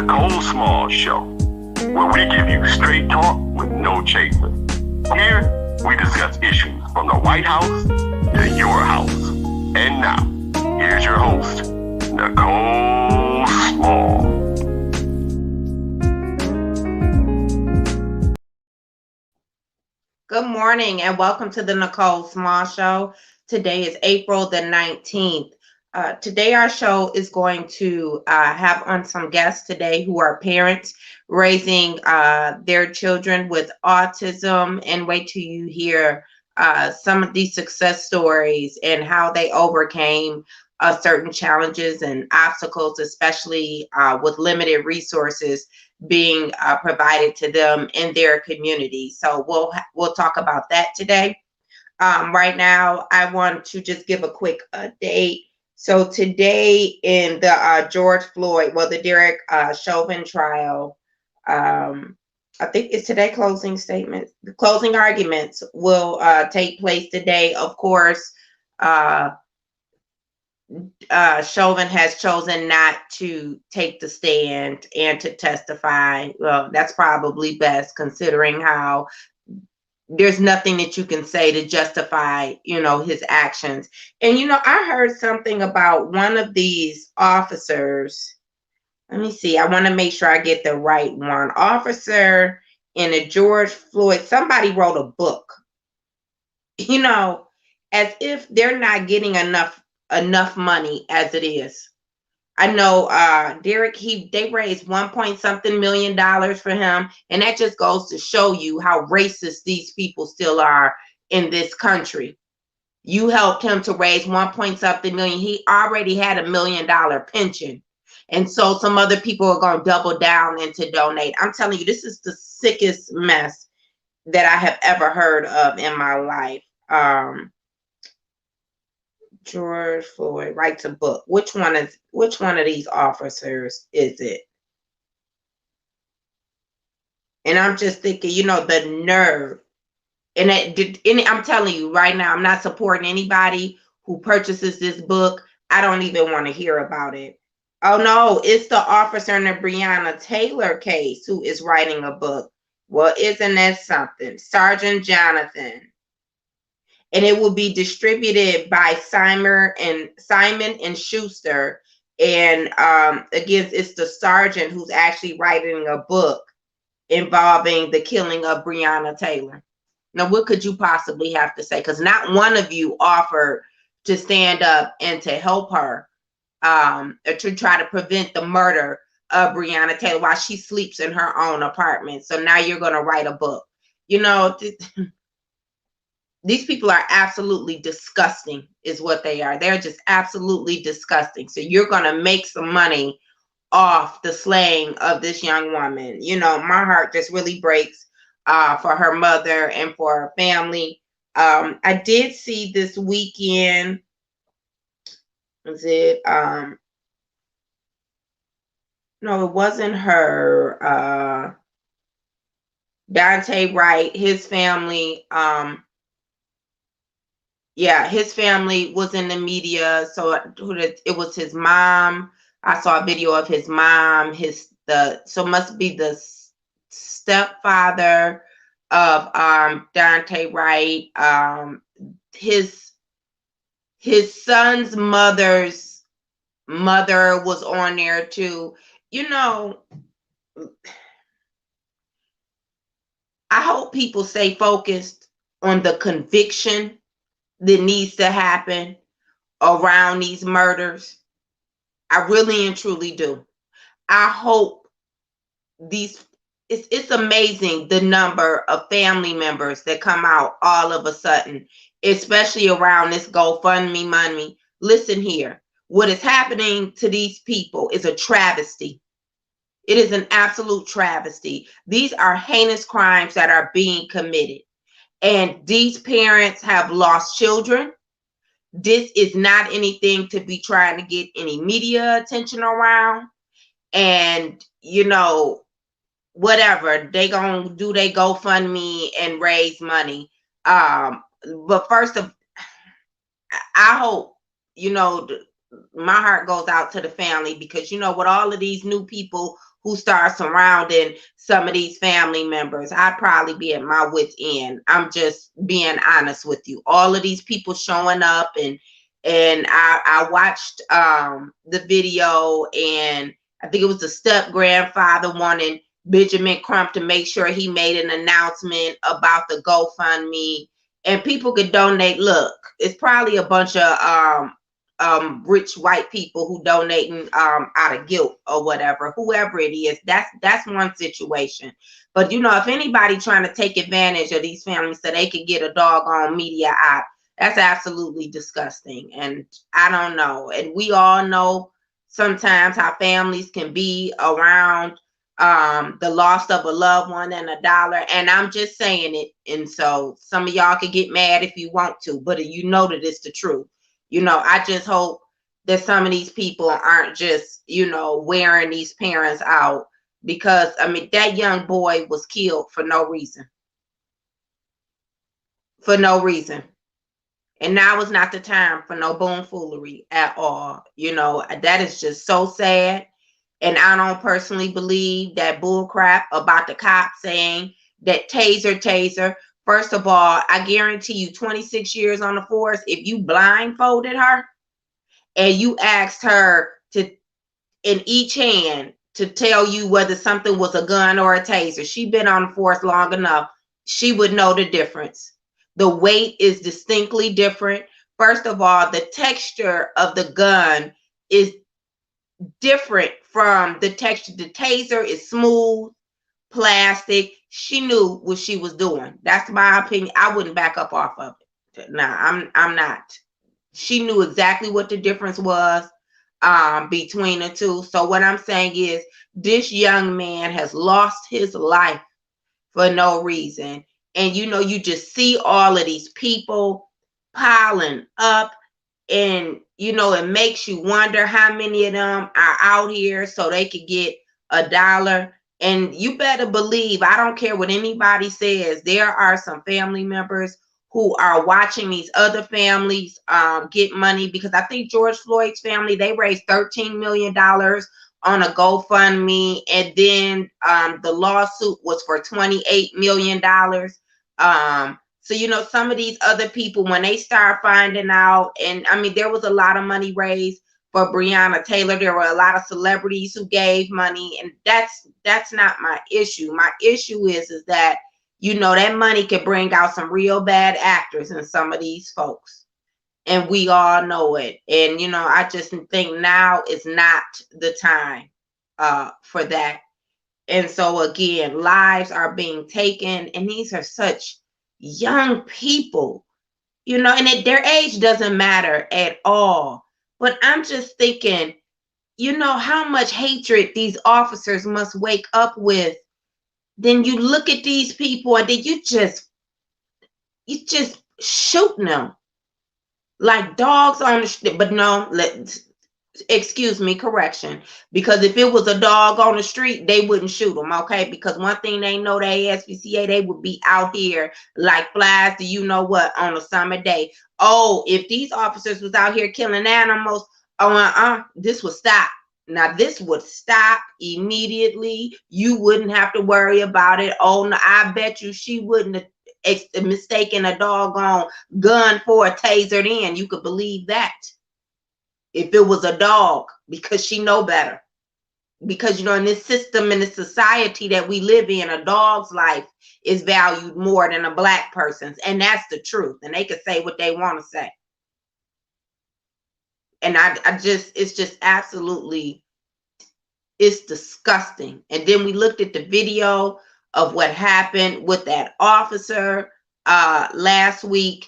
Nicole Small Show, where we give you straight talk with no chaser. Here, we discuss issues from the White House to your house. And now, here's your host, Nicole Small. Good morning and welcome to the Nicole Small Show. Today is April the 19th. Today our show is going to have on some guests today who are parents raising their children with autism, and wait till you hear some of these success stories and how they overcame certain challenges and obstacles, especially with limited resources being provided to them in their community. So we'll talk about that today. Right now, I want to just give a quick update. So today in the George Floyd, the Derek Chauvin trial, I think it's today closing statements. The closing arguments will take place today. Of course, Chauvin has chosen not to take the stand and to testify. Well, that's probably best considering how there's nothing that you can say to justify, his actions. And, I heard something about one of these officers. Let me see. I want to make sure I get the right one. Officer in a George Floyd, somebody wrote a book, as if they're not getting enough money as it is. I know Derek, they raised $1 million for him, and that just goes to show you how racist these people still are in this country. You helped him to raise $1 million. He already had $1 million pension, and so some other people are going to double down and to donate. I'm telling you, this is the sickest mess that I have ever heard of in my life. George Floyd writes a book. Which one of these officers is it? And I'm just thinking, the nerve. And I'm telling you right now, I'm not supporting anybody who purchases this book. I don't even want to hear about it. Oh no, it's the officer in the Breonna Taylor case who is writing a book. Well, isn't that something? Sergeant Jonathan. And it will be distributed by Simon and Schuster. And again, it's the sergeant who's actually writing a book involving the killing of Breonna Taylor. Now, what could you possibly have to say? Because not one of you offered to stand up and to help her to try to prevent the murder of Breonna Taylor while she sleeps in her own apartment. So now you're going to write a book. These people are absolutely disgusting is what they are. They're just absolutely disgusting. So you're going to make some money off the slaying of this young woman. My heart just really breaks for her mother and for her family. I did see this weekend, was it? No, it wasn't her. Dante Wright, his family, his family was in the media. So it was his mom. I saw a video of his mom. So must be the stepfather of Dante Wright. His son's mother's mother was on there too. I hope people stay focused on the conviction that needs to happen around these murders. I really and truly do. I hope it's amazing the number of family members that come out all of a sudden, especially around this GoFundMe money. Listen here, what is happening to these people is a travesty. It is an absolute travesty. These are heinous crimes that are being committed. And these parents have lost children. This is not anything to be trying to get any media attention around. And, whatever, they gonna do they GoFundMe and raise money. But first of, I hope, my heart goes out to the family, because with all of these new people who start surrounding some of these family members, I'd probably be at my wit's end. I'm just being honest with you. All of these people showing up, and I watched the video, and I think it was the step grandfather wanting Benjamin Crump to make sure he made an announcement about the GoFundMe, and people could donate. Look, it's probably a bunch of rich white people who donating out of guilt or whatever, whoever it is. That's one situation. But if anybody trying to take advantage of these families so they could get a doggone media out, that's absolutely disgusting. And I don't know. And we all know sometimes how families can be around the loss of a loved one and $1. And I'm just saying it. And so some of y'all can get mad if you want to, but you know that it's the truth. I just hope that some of these people aren't just, wearing these parents out, because that young boy was killed for no reason. For no reason. And now is not the time for no boomfoolery at all. That is just so sad. And I don't personally believe that bull crap about the cop saying that taser. First of all, I guarantee you 26 years on the force, if you blindfolded her and you asked her to, in each hand, to tell you whether something was a gun or a taser, she'd been on the force long enough, she would know the difference. The weight is distinctly different. First of all, the texture of the gun is different from the texture. The taser is smooth, plastic. She knew what she was doing. That's my opinion. I wouldn't back up off of it. Nah, I'm not. She knew exactly what the difference was between the two. So what I'm saying is, this young man has lost his life for no reason. And you just see all of these people piling up, and it makes you wonder how many of them are out here so they could get $1. And you better believe, I don't care what anybody says, there are some family members who are watching these other families get money, because I think George Floyd's family, they raised $13 million on a GoFundMe, and then the lawsuit was for $28 million. So some of these other people, when they start finding out, and there was a lot of money raised for Breonna Taylor. There were a lot of celebrities who gave money, and that's not my issue. My issue is that that money could bring out some real bad actors in some of these folks, and we all know it. And I just think now is not the time for that. And so again, lives are being taken, and these are such young people, and their age doesn't matter at all. But I'm just thinking, how much hatred these officers must wake up with. Then you look at these people, and then you just shooting them like dogs on the street. But no, excuse me, correction. Because if it was a dog on the street, they wouldn't shoot them, okay? Because one thing they know, the ASPCA, they would be out here like flies do you know what on a summer day. Oh, if these officers was out here killing animals, this would stop. Now, this would stop immediately. You wouldn't have to worry about it. Oh, no, I bet you she wouldn't have mistaken a doggone gun for a taser then. You could believe that. If it was a dog, because she know better. Because in this system, in this society that we live in, a dog's life is valued more than a black person's, and that's the truth. And they can say what they want to say. And it's just absolutely, it's disgusting. And then we looked at the video of what happened with that officer last week.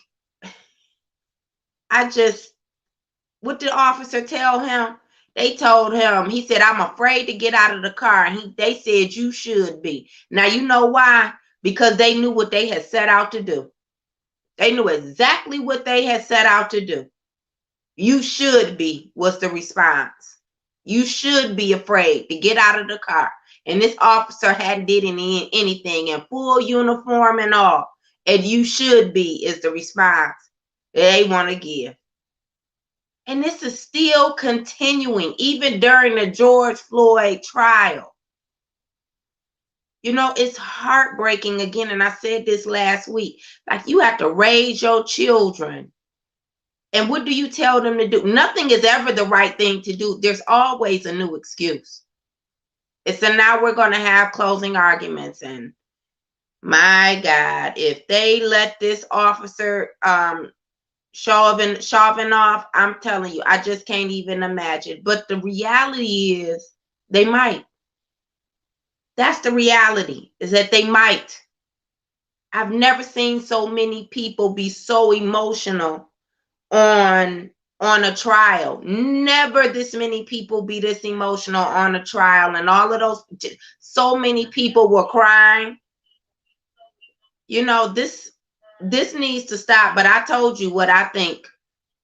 What did the officer tell him? They told him, he said, I'm afraid to get out of the car. And they said, you should be. Now, you know why? Because they knew what they had set out to do. They knew exactly what they had set out to do. You should be, was the response. You should be afraid to get out of the car. And this officer hadn't did anything, in full uniform and all. And you should be is the response they want to give. And this is still continuing, even during the George Floyd trial. You know, it's heartbreaking again. And I said this last week, like, you have to raise your children. And what do you tell them to do? Nothing is ever the right thing to do. There's always a new excuse. It's so now we're going to have closing arguments. And my God, if they let this officer shoving off, I'm telling you, I just can't even imagine. But the reality is they might. That's the reality, is that they might. I've never seen so many people be so emotional on a trial. Never this many people be this emotional on a trial, and all of those, so many people were crying. You know, this needs to stop. But I told you what I think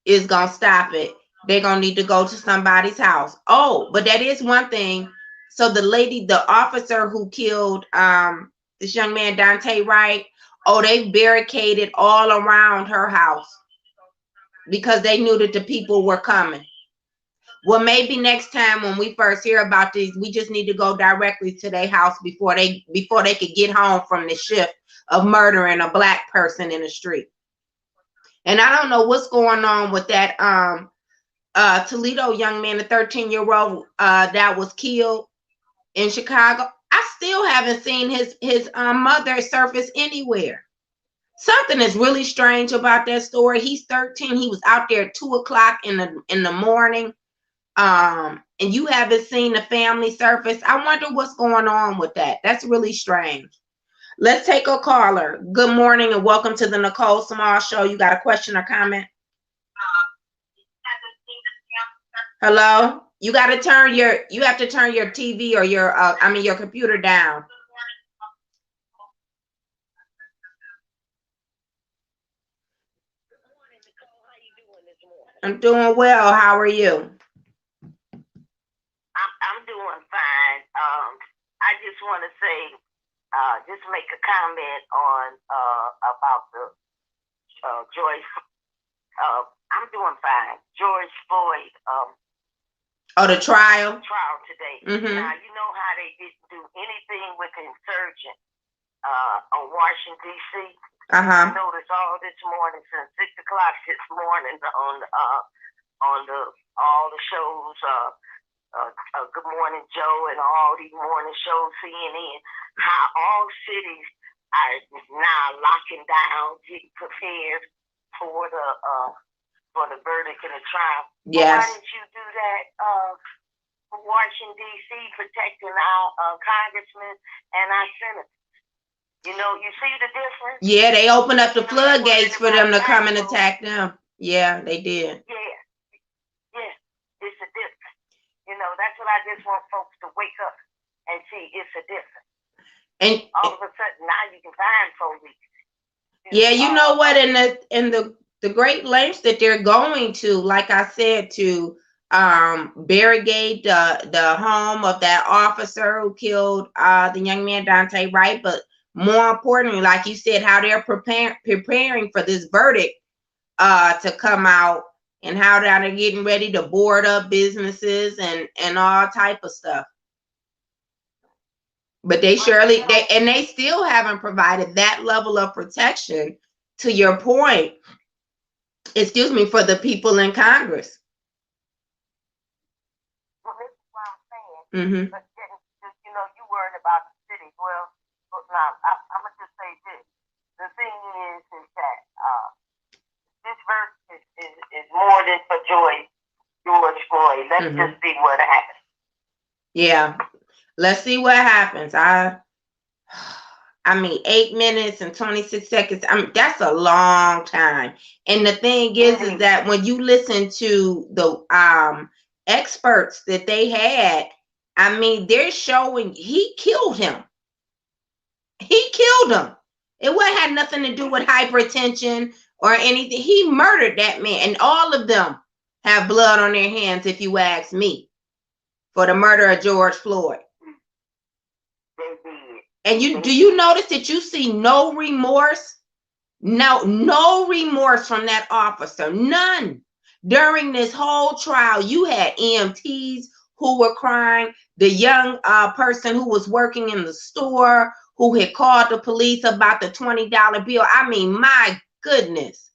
is gonna stop it. They're gonna need to go to somebody's house. Oh, but that is one thing. So the officer who killed this young man, Dante Wright, oh, they barricaded all around her house because they knew that the people were coming. Well, maybe next time when we first hear about these, we just need to go directly to their house before they could get home from the shift of murdering a Black person in the street. And I don't know what's going on with that Toledo young man, the 13-year-old that was killed in Chicago. I still haven't seen his mother surface anywhere. Something is really strange about that story. He's 13. He was out there at 2:00 in the morning. And you haven't seen the family surface. I wonder what's going on with that. That's really strange. Let's take a caller. Good morning and welcome to the Nicole Small Show. You got a question or comment? Hello? You have to turn your TV or your computer down. I'm doing well. How are you? I'm doing fine. I just want to say, just make a comment on about the Joyce. I'm doing fine. George Floyd. The trial. Trial today. Mm-hmm. Now you know how they didn't do anything with the insurgent on Washington D.C. I noticed all this morning since 6:00 this morning on all the shows. Good Morning Joe and all these morning shows, CNN, how all cities are now locking down, getting prepared for the verdict in the trial. Yes. Why didn't you do that for Washington D.C., protecting our congressmen and our senators? You know, you see the difference? Yeah, they opened up the floodgates for them to come and attack them. Yeah, they did. Yeah, it's a difference. You know, that's what I just want folks to wake up and see. It's a difference. And all of a sudden now you can find police. Yeah, you know what? In the great lengths that they're going to, like I said, to barricade the home of that officer who killed the young man Dante Wright, but more importantly, like you said, how they're preparing for this verdict to come out, and how they're getting ready to board up businesses and all type of stuff. But they still haven't provided that level of protection, to your point, excuse me, for the people in Congress. Well, this is what I'm saying. Mm-hmm. But you know, you worried about the city. Well, now I'm gonna just say this. The thing is that this verse is more than for George Floyd. Let's just see what happens. Yeah, let's see what happens. I mean, 8 minutes and 26 seconds. I mean, that's a long time. And the thing is that when you listen to the experts that they had, I mean, they're showing he killed him. He killed him. It had nothing to do with hypertension or anything. He murdered that man, and all of them have blood on their hands, if you ask me, for the murder of George Floyd. And do you notice that you see no remorse? No remorse from that officer. None. During this whole trial, you had EMTs who were crying, the young person who was working in the store who had called the police about the $20 bill. I mean, my goodness,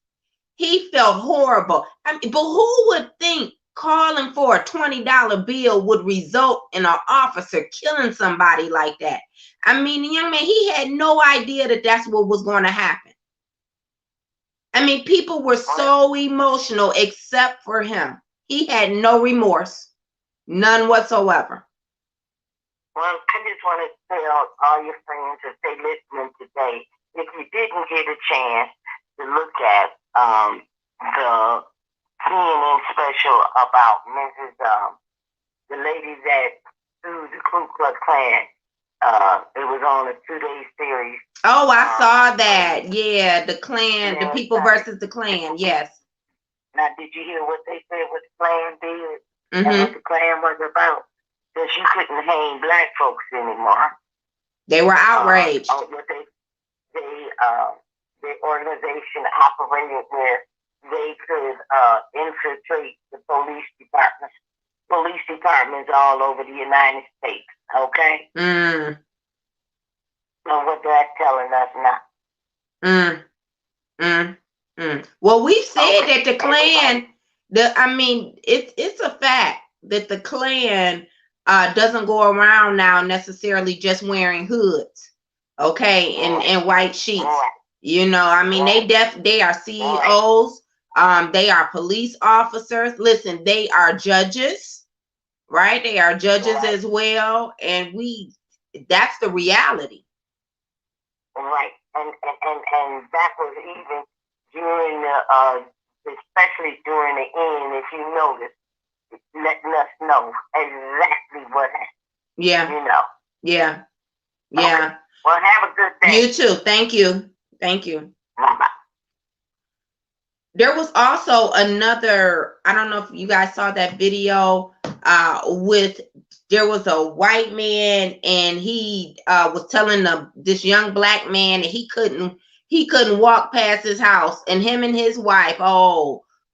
he felt horrible. I mean, but who would think calling for a $20 bill would result in an officer killing somebody like that? I mean, the young man, he had no idea that that's what was going to happen. I mean, people were so emotional except for him. He had no remorse, none whatsoever. Well, I just want to tell all your friends if they listening today, if you didn't get a chance to look at the CNN special about Mrs. The lady that sued the Ku Klux Klan. It was on a 2-day series. Oh, I saw that. Yeah, the Klan, the people versus the Klan. Yes. Now, did you hear what they said? What the Klan did, and what the Klan was about? That you couldn't hang black folks anymore. They were outraged. The organization operated where they could infiltrate the police departments all over the United States. Okay. So what that's telling us now. Well, we said that the Klan. It's a fact that the Klan doesn't go around now necessarily just wearing hoods, okay, and white sheets. You know, I mean, they are CEOs. They are police officers. Listen, they are judges, right? They are judges as well, and that's the reality. Right, and that was even during especially during the end, if you notice, letting us know exactly what happened. Yeah. You know. Yeah. Yeah. Okay. Well, have a good day. You too. Thank you. Thank you. Bye-bye. There was also another, I don't know if you guys saw that video there was a white man and he was telling this young black man that he couldn't walk past his house, and him and his wife,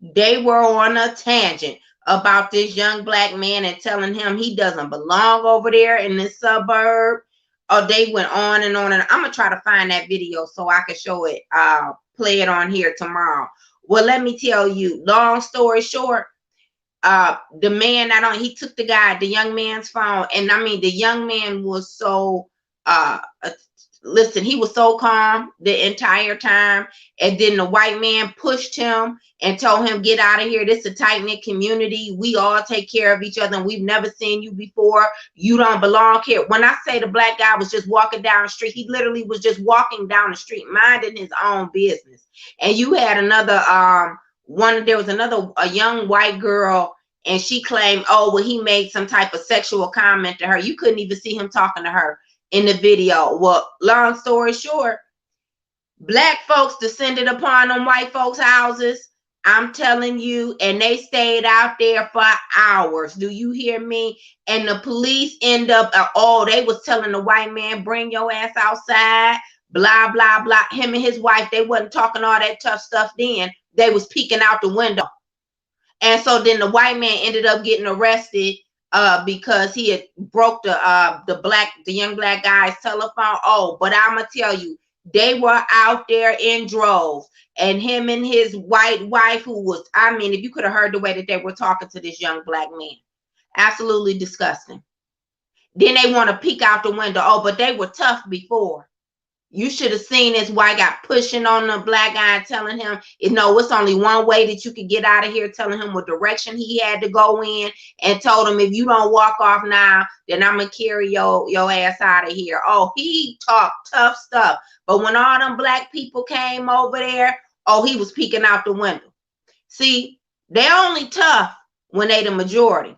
they were on a tangent about this young black man and telling him he doesn't belong over there in this suburb. Oh, they went on and on, and I'm gonna try to find that video so I can show it, play it on here tomorrow. Well, let me tell you, long story short, the man, he took the young man's phone, and I mean, the young man was so, listen, he was so calm the entire time, and then the white man pushed him and told him, get out of here. This is a tight-knit community. We all take care of each other, and we've never seen you before. You don't belong here. When I say the black guy was just walking down the street, he literally was just walking down the street, minding his own business. And you had another, there was a young white girl, and she claimed, he made some type of sexual comment to her. You couldn't even see him talking to her in the video. Well, long story short, black folks descended upon them white folks' houses. I'm telling you, and they stayed out there for hours. Do you hear me? And the police end up, they was telling the white man, bring your ass outside, blah, blah, blah. Him and his wife, they wasn't talking all that tough stuff then. They was peeking out the window. And so then the white man ended up getting arrested because he had broke the young black guy's telephone. But I'm gonna tell you, they were out there in droves, and him and his white wife, who was, I mean, if you could have heard the way that they were talking to this young black man, absolutely disgusting. Then they want to peek out the window. But they were tough before. You should have seen this white guy pushing on the black guy and telling him, it's only one way that you could get out of here, telling him what direction he had to go in, and told him, if you don't walk off now, then I'm going to carry your ass out of here. He talked tough stuff. But when all them black people came over there, he was peeking out the window. See, they're only tough when they the majority.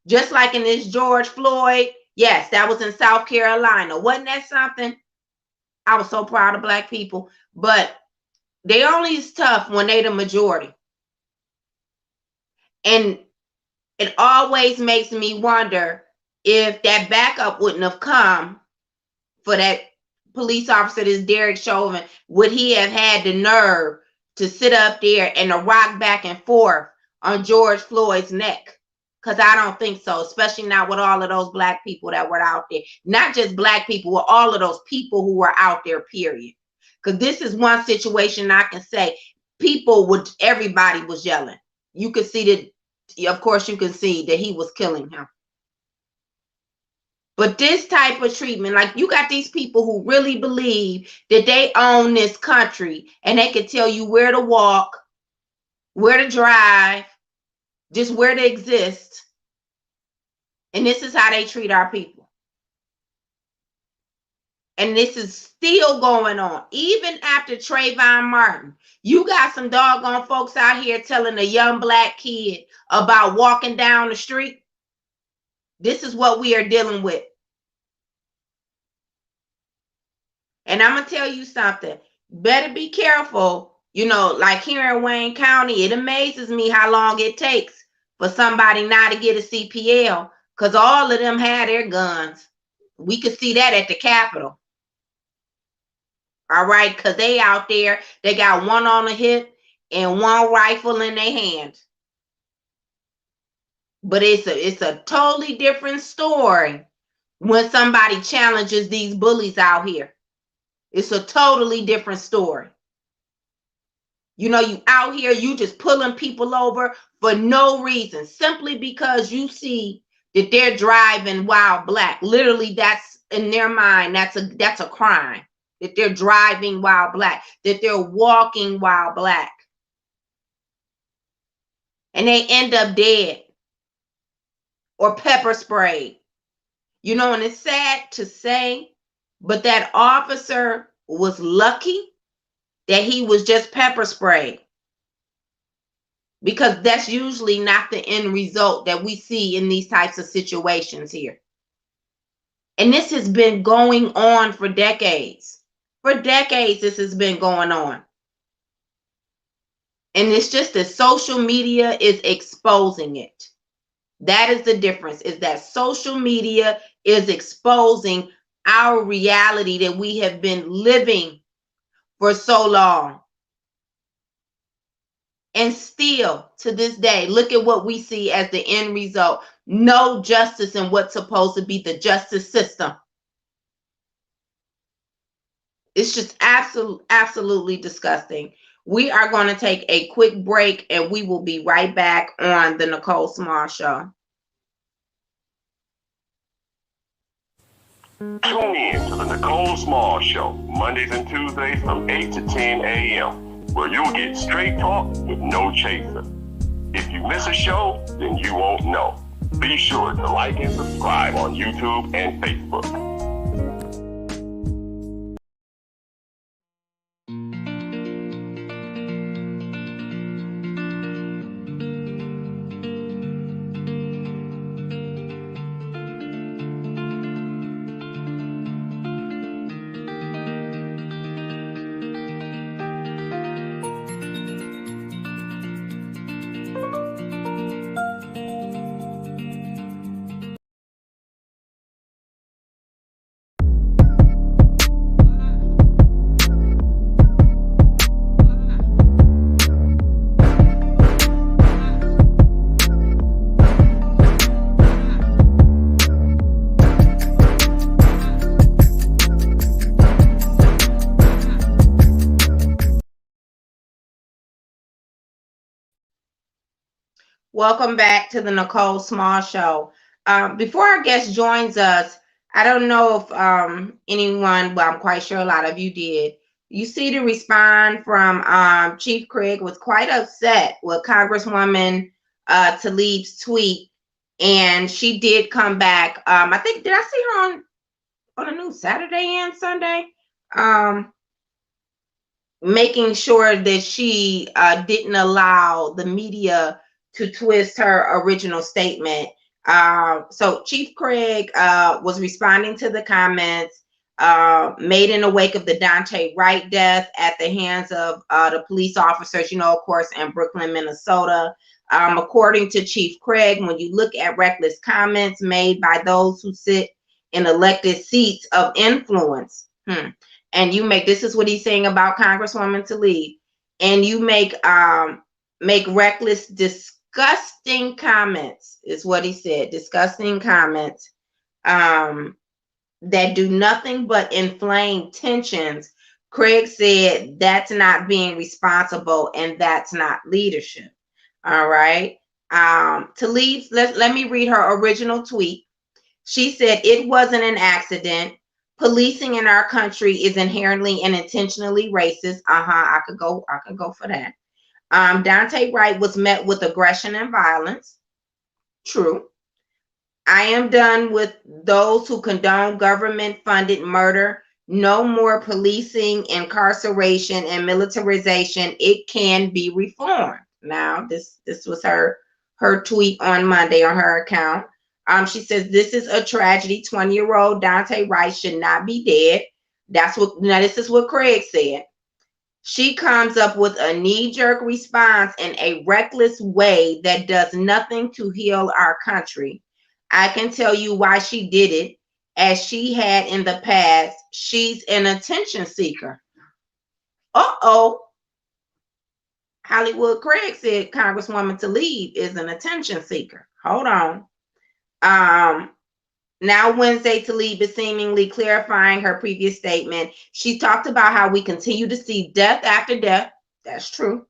Just like in this George Floyd, yes, that was in South Carolina. Wasn't that something? I was so proud of black people, but they only is tough when they the majority. And it always makes me wonder if that backup wouldn't have come for that police officer, this Derek Chauvin, would he have had the nerve to sit up there and to rock back and forth on George Floyd's neck. Because I don't think so, especially not with all of those black people that were out there. Not just black people, with all of those people who were out there, period. Because this is one situation I can say everybody was yelling. You could see that, of course, you can see that he was killing him. But this type of treatment, like you got these people who really believe that they own this country and they can tell you where to walk, where to drive, just where to exist. And this is how they treat our people. And this is still going on. Even after Trayvon Martin, you got some doggone folks out here telling a young black kid about walking down the street. This is what we are dealing with. And I'm going to tell you something. Better be careful. You know, like here in Wayne County, it amazes me how long it takes for somebody now to get a CPL. Because all of them had their guns. We could see that at the Capitol. All right, because they out there, they got one on the hip and one rifle in their hand. But it's a totally different story when somebody challenges these bullies out here. It's a totally different story. You know, you out here, you just pulling people over for no reason, simply because you see that they're driving while black. Literally, that's in their mind, that's a crime. That they're driving while black, that they're walking while black. And they end up dead or pepper sprayed. You know, and it's sad to say, but that officer was lucky that he was just pepper sprayed. Because that's usually not the end result that we see in these types of situations here. And this has been going on for decades. For decades, this has been going on. And it's just that social media is exposing it. That is the difference, is that social media is exposing our reality that we have been living for so long. And still, to this day, look at what we see as the end result. No justice in what's supposed to be the justice system. It's just absolutely disgusting. We are going to take a quick break and we will be right back on the Nicole Small Show. Tune in to the Nicole Small Show, Mondays and Tuesdays from 8 to 10 a.m., where you'll get straight talk with no chaser. If you miss a show, then you won't know. Be sure to like and subscribe on YouTube and Facebook. Welcome back to the Nicole Small Show. Before our guest joins us, I don't know if anyone, well, I'm quite sure a lot of you did. You see the response from Chief Craig was quite upset with Congresswoman Tlaib's tweet, and she did come back. I think, did I see her on the news Saturday and Sunday? Making sure that she didn't allow the media to twist her original statement. So Chief Craig was responding to the comments made in the wake of the Dante Wright death at the hands of the police officers, you know, of course, in Brooklyn, Minnesota. According to Chief Craig, when you look at reckless comments made by those who sit in elected seats of influence, and you make, this is what he's saying about Congresswoman Tlaib, and you make reckless disgusting comments is what he said. Disgusting comments that do nothing but inflame tensions. Craig said that's not being responsible and that's not leadership. All right. Talib, let me read her original tweet. She said it wasn't an accident. Policing in our country is inherently and intentionally racist. I could go for that. Dante Wright was met with aggression and violence. True. I am done with those who condone government-funded murder. No more policing, incarceration, and militarization. It can be reformed. Now, this was her tweet on Monday on her account. She says, this is a tragedy. 20-year-old Dante Wright should not be dead. This is what Craig said. She comes up with a knee-jerk response in a reckless way that does nothing to heal our country. I can tell you why she did it, as she had in the past. She's an attention seeker. Hollywood Craig said Congresswoman Tlaib is an attention seeker. Hold on. Now Wednesday, Tlaib is seemingly clarifying her previous statement. She talked about how we continue to see death after death. That's true.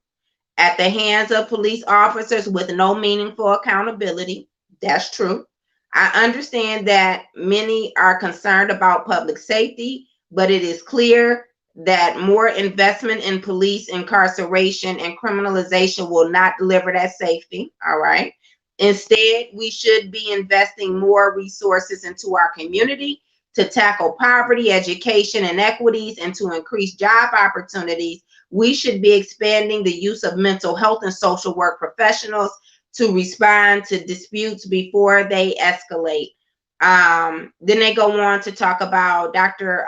At the hands of police officers with no meaningful accountability. That's true. I understand that many are concerned about public safety, but it is clear that more investment in police incarceration and criminalization will not deliver that safety. All right. Instead, we should be investing more resources into our community to tackle poverty, education, inequities, and to increase job opportunities. We should be expanding the use of mental health and social work professionals to respond to disputes before they escalate. Then they go on to talk about Dr.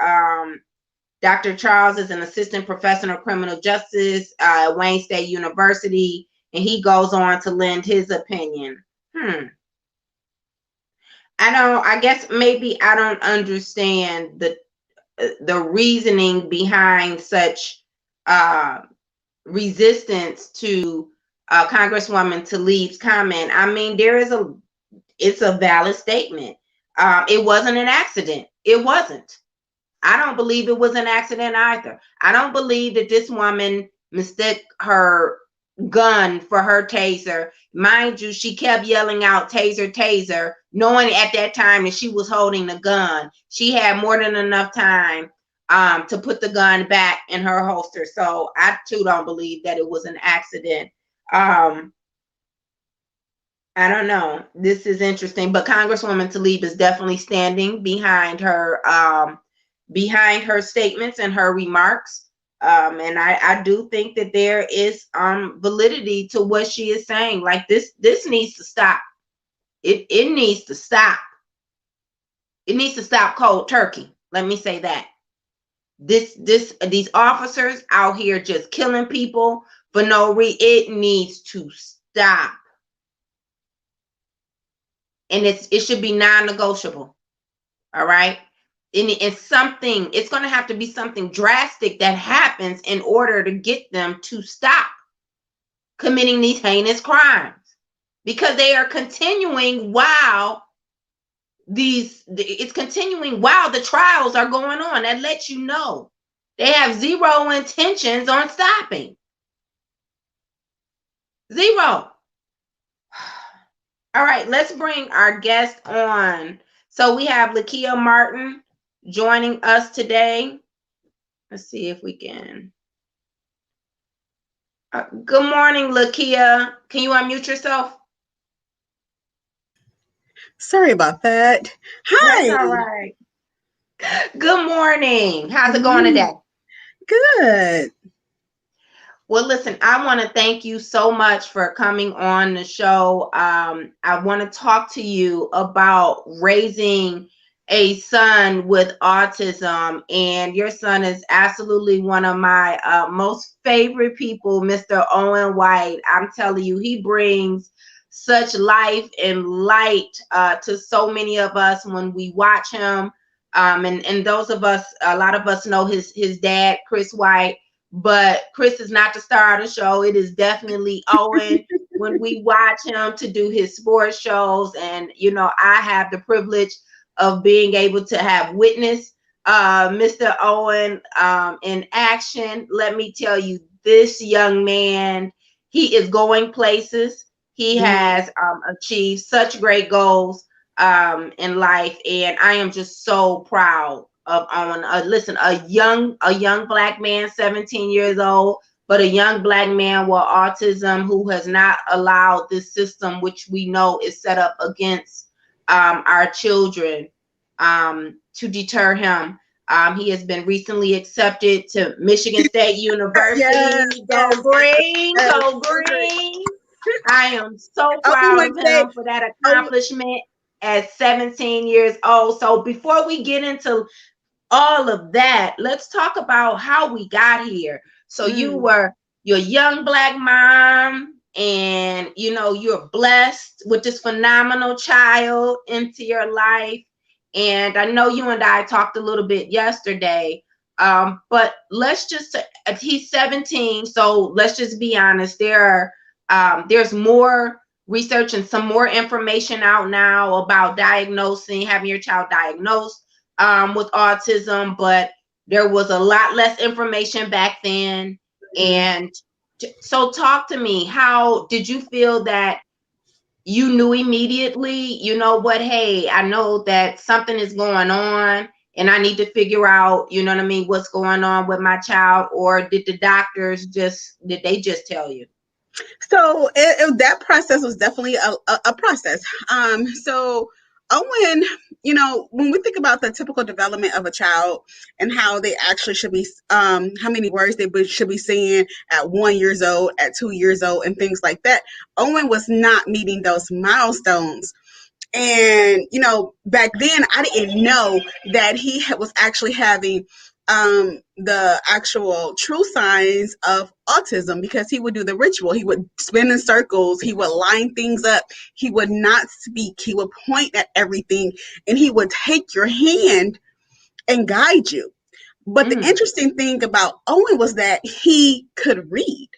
Charles is an assistant professor of criminal justice at Wayne State University, and he goes on to lend his opinion. I guess maybe I don't understand the reasoning behind such resistance to Congresswoman Tlaib's comment. I mean, it's a valid statement. It wasn't an accident. It wasn't. I don't believe it was an accident either. I don't believe that this woman mistook her gun for her taser. Mind you, she kept yelling out taser, taser, knowing at that time that she was holding the gun. She had more than enough time to put the gun back in her holster. So I too don't believe that it was an accident. I don't know. This is interesting, but Congresswoman Tlaib is definitely standing behind her statements and her remarks. And I do think that there is validity to what she is saying. Like this needs to stop. It needs to stop. It needs to stop cold turkey. Let me say that. These officers out here just killing people for no reason. It needs to stop. And it should be non-negotiable. All right. And it's going to have to be something drastic that happens in order to get them to stop committing these heinous crimes, because they are continuing while the trials are going on. That lets you know they have zero intentions on stopping. Zero. All right, let's bring our guest on. So we have Lakia Martin joining us today. Let's see if we can. Good morning, Lakia. Can you unmute yourself? Sorry about that. Hi. That's all right. Good morning. How's it going today? Good. Well, listen, I want to thank you so much for coming on the show. I want to talk to you about raising a son with autism, and your son is absolutely one of my most favorite people, Mr. Owen White. I'm telling you, he brings such life and light to so many of us when we watch him. And those of us, a lot of us know his dad, Chris White. But Chris is not the star of the show. It is definitely Owen. when we watch him to do his sports shows. And, I have the privilege of being able to have witnessed Mr. Owen in action. Let me tell you, this young man, he is going places. He has achieved such great goals in life, and I am just so proud of Owen. Listen, a young Black man, 17 years old, but a young Black man with autism who has not allowed this system, which we know is set up against our children, to deter him. He has been recently accepted to Michigan State University. Go Green, go Green. I am so proud of him for that accomplishment at 17 years old. So before we get into all of that, let's talk about how we got here. So you were your young Black mom, and you're blessed with this phenomenal child into your life. And I know you and I talked a little bit yesterday, but let's just, he's 17, so let's just be honest. There's more research and some more information out now about having your child diagnosed with autism, but there was a lot less information back then. And so talk to me, how did you feel that you knew immediately, hey, I know that something is going on and I need to figure out, what's going on with my child? Or did the doctors did they just tell you? So that process was definitely a process. So Owen, when we think about the typical development of a child and how they actually should be, how many words they should be saying at 1 year old, at 2 years old, and things like that, Owen was not meeting those milestones. And, back then I didn't know that he was actually having the actual true signs of autism, because he would do the ritual. He would spin in circles. He would line things up. He would not speak. He would point at everything, and he would take your hand and guide you. But the interesting thing about Owen was that he could read.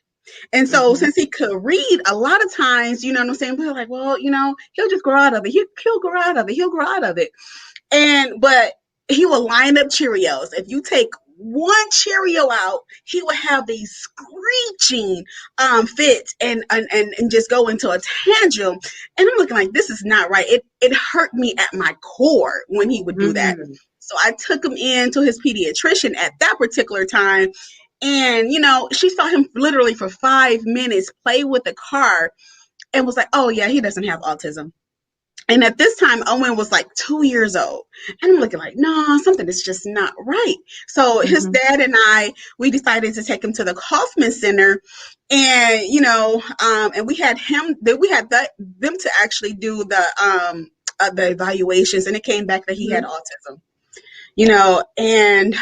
And so since he could read, a lot of times, you know what I'm saying? We're like, well, he'll just grow out of it. He'll grow out of it. He'll grow out of it. But he will line up Cheerios. If you take one Cheerio out, he would have these screeching fits and just go into a tantrum. And I'm looking like, this is not right. It hurt me at my core when he would do that. So I took him in to his pediatrician at that particular time. And, she saw him literally for 5 minutes play with the car and was like, oh, yeah, he doesn't have autism. And at this time, Owen was like 2 years old. And I'm looking like, no, something is just not right. So his dad and we decided to take him to the Kaufman Center. And, and we had them to actually do the evaluations. And it came back that he had autism. And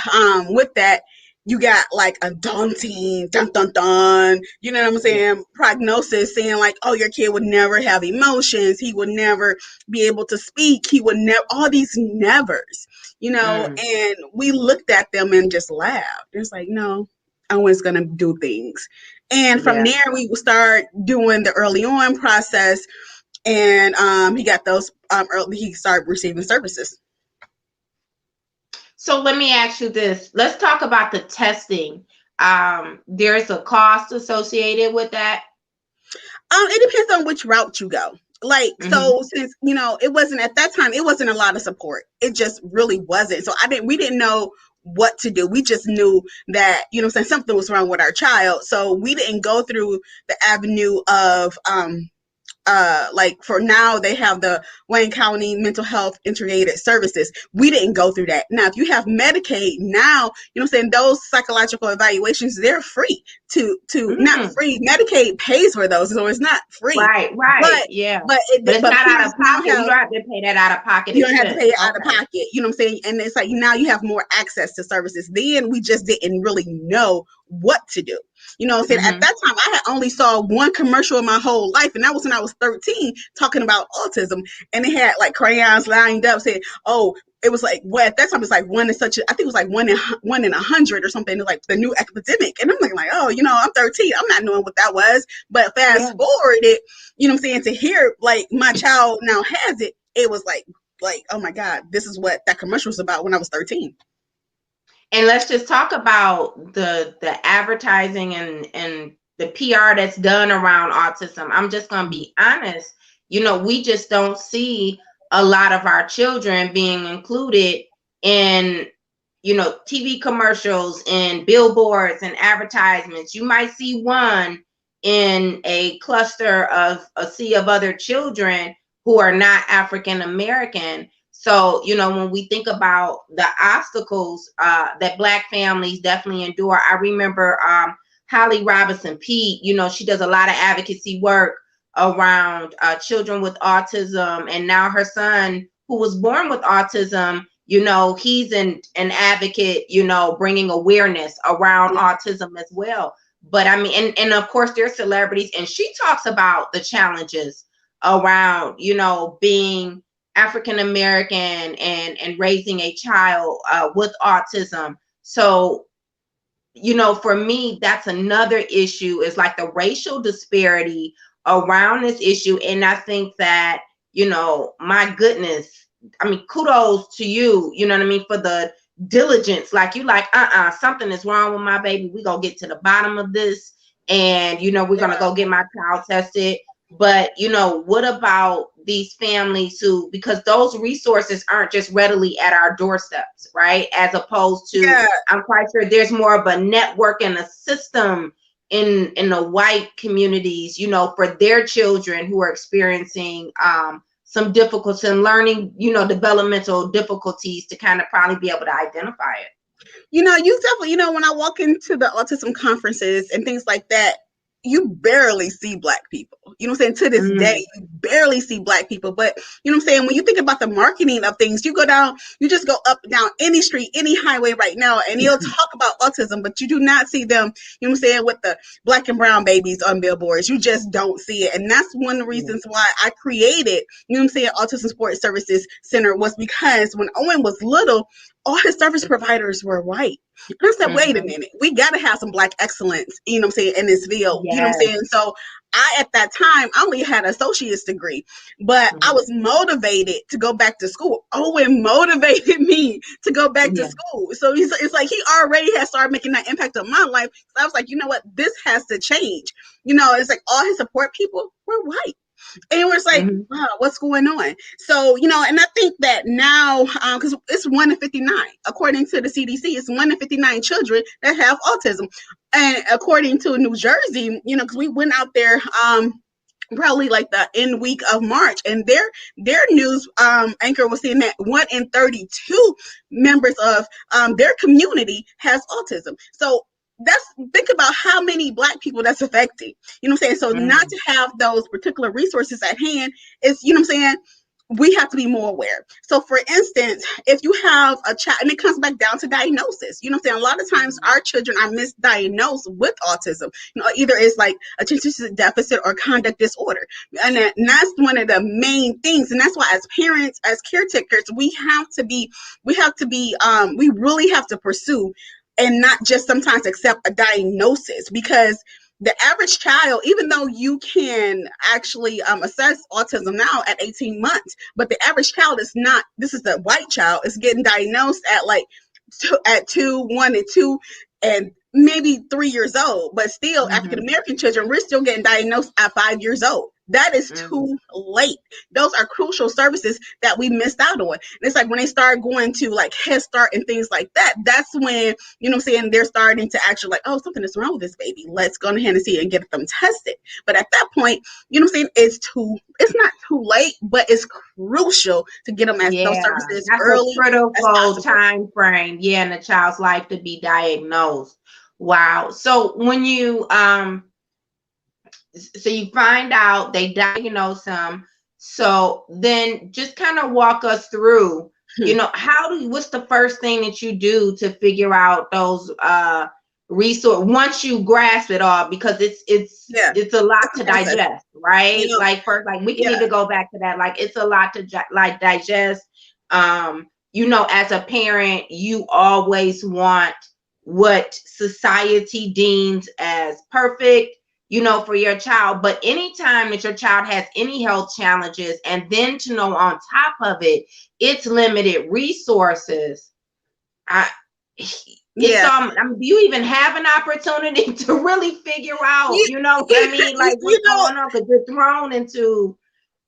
with that, you got like a daunting, dun, dun, dun, you know what I'm saying, prognosis saying like, oh, your kid would never have emotions. He would never be able to speak. He would never, all these nevers, and we looked at them and just laughed. It's like, no, Owen's going to do things. And from there, we would start doing the early on process, and he got those, he started receiving services. So let me ask you this. Let's talk about the testing. There's a cost associated with that. It depends on which route you go. Like, so since, it wasn't at that time, it wasn't a lot of support. It just really wasn't. So we didn't know what to do. We just knew that, something was wrong with our child. So we didn't go through the avenue of, like for now they have the Wayne County Mental Health Integrated Services. We didn't go through that. Now, if you have Medicaid now, those psychological evaluations, they're free to not free. Medicaid pays for those, so it's not free. Right. But it's not out of pocket. You don't have to pay that out of pocket. You don't have to pay it out of pocket. You know what I'm saying? And it's like now you have more access to services. Then we just didn't really know what to do. You know what I'm saying? At that time, I had only saw one commercial in my whole life, and that was when I was 13, talking about autism. And it had like crayons lined up saying, oh, it was like, well, at that time, it's like one in such a, I think it was like one in 100 or something, like the new epidemic. And I'm like, oh, I'm 13. I'm not knowing what that was. But fast forward it, what I'm saying, to hear like my child now has it, it was like, oh my God, this is what that commercial was about when I was 13. And let's just talk about the advertising and the PR that's done around autism. I'm just going to be honest. We just don't see a lot of our children being included in, TV commercials and billboards and advertisements. You might see one in a cluster of a sea of other children who are not African American. So, when we think about the obstacles that Black families definitely endure, I remember Holly Robinson Peete, she does a lot of advocacy work around children with autism. And now her son, who was born with autism, he's an advocate, bringing awareness around autism as well. But I mean, and of course, they're celebrities. And she talks about the challenges around, being African American and raising a child with autism. So, for me, that's another issue, is like the racial disparity around this issue. And I think that, my goodness, I mean, kudos to you, for the diligence. Like, something is wrong with my baby. We're going to get to the bottom of this. And, we're going to go get my child tested. But, what about these families who, because those resources aren't just readily at our doorsteps, right? As opposed to, I'm quite sure there's more of a network and a system in the white communities, for their children who are experiencing some difficulty in learning, developmental difficulties, to kind of probably be able to identify it. You definitely, when I walk into the autism conferences and things like that, you barely see Black people. To this day, you barely see Black people. But, when you think about the marketing of things, you just go up and down any street, any highway right now, and you'll talk about autism, but you do not see them, with the Black and brown babies on billboards. You just don't see it. And that's one of the reasons why I created, Autism Support Services Center, was because when Owen was little, all his service providers were white. And I said, wait a minute, we got to have some Black excellence, in this field, So at that time, I only had an associate's degree, but I was motivated to go back to school. Owen motivated me to go back to school. So it's like he already has started making that impact on my life. So I was like, you know what, this has to change. It's like all his support people were white. And it was like, wow, what's going on? So, and I think that now, because it's 1 in 59, according to the CDC, it's 1 in 59 children that have autism. And according to New Jersey, because we went out there, probably like the end week of March, and their news anchor was saying that 1 in 32 members of their community has autism. So think about how many Black people that's affecting, So not to have those particular resources at hand is, we have to be more aware. So for instance, if you have a child, and it comes back down to diagnosis, a lot of times our children are misdiagnosed with autism, either it's like attention deficit or conduct disorder. And that's one of the main things. And that's why as parents, as caretakers, we really have to pursue and not just sometimes accept a diagnosis, because the average child, even though you can actually assess autism now at 18 months, but the average child is not, this is the white child, is getting diagnosed at like 1 and 2 and maybe 3 years old, but still African American children, we're still getting diagnosed at 5 years old. That is too late. Those are crucial services that we missed out on. And it's like when they start going to like Head Start and things like that, that's when, they're starting to actually like, oh, something is wrong with this baby. Let's go ahead and see it and get them tested. But at that point, it's not too late, but it's crucial to get them those services that's early. A critical time frame, in a child's life to be diagnosed. Wow. So when you so you find out they diagnose him. So then just kind of walk us through, what's the first thing that you do to figure out those resource once you grasp it all, because it's a lot to digest, right? Like first, like we can even go back to that. Like it's a lot to digest. as a parent, you always want what society deems as perfect, for your child. But anytime that your child has any health challenges, and then to know on top of it, it's limited resources. Do you even have an opportunity to really figure out, what I mean, like what's going on? Because you're thrown into,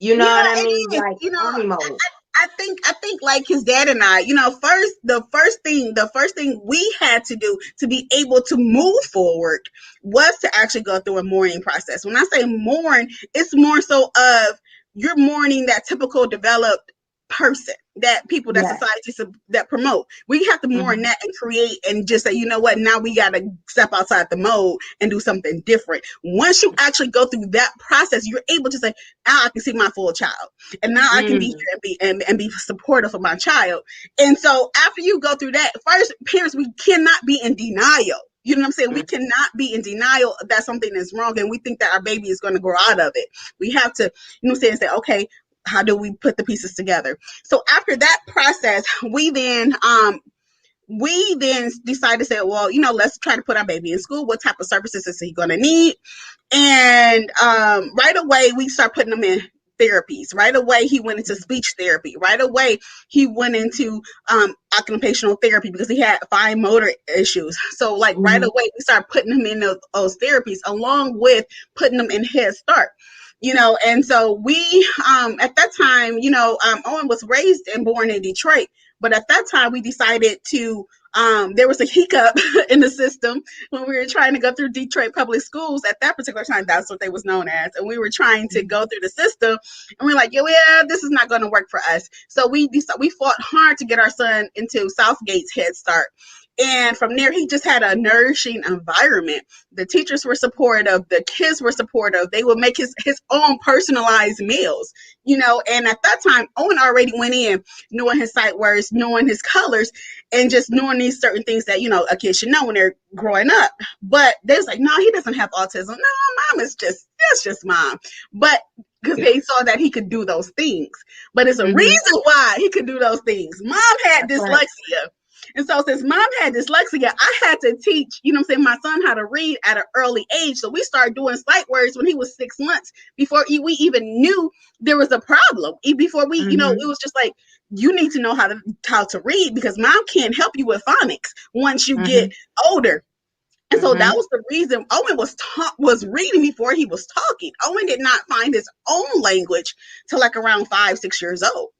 what I mean, like army mode. I think like his dad and I, the first thing we had to do to be able to move forward was to actually go through a mourning process. When I say mourn, it's more so of you're mourning that typical developed person, that people that society that promote. We have to mourn that and create and just say, you know what, now we got to step outside the mold and do something different. Once you actually go through that process, you're able to say, now I can see my full child, and now I can be here and be supportive of my child. And so after you go through that, first, parents, we cannot be in denial. You know what I'm saying? We cannot be in denial that something is wrong and we think that our baby is going to grow out of it. We have to, say, okay, how do we put the pieces together? So after that process, we then decide to say, well, let's try to put our baby in school. What type of services is he going to need? And right away, we start putting him in therapies. Right away, he went into speech therapy. Right away, he went into occupational therapy because he had fine motor issues. So right away, we start putting him in those therapies along with putting him in Head Start. And so we, at that time, Owen was raised and born in Detroit, but at that time we decided to, there was a hiccup in the system when we were trying to go through Detroit public schools. At that particular time, that's what they was known as. And we were trying to go through the system and we're like, yeah, this is not going to work for us. So we fought hard to get our son into Southgate's Head Start. And from there, he just had a nourishing environment. The teachers were supportive. The kids were supportive. They would make his own personalized meals, and at that time, Owen already went in knowing his sight words, knowing his colors, and just knowing these certain things that, a kid should know when they're growing up. But they was like, no, he doesn't have autism. No, mom is that's just mom. But because they saw that he could do those things. But it's a reason why he could do those things. Mom had dyslexia. And so since mom had dyslexia, I had to teach, my son how to read at an early age. So we started doing sight words when he was 6 months before we even knew there was a problem. Before we, it was just like, you need to know how to read because mom can't help you with phonics once you get older. And so that was the reason Owen was reading before he was talking. Owen did not find his own language till around 5-6 years old.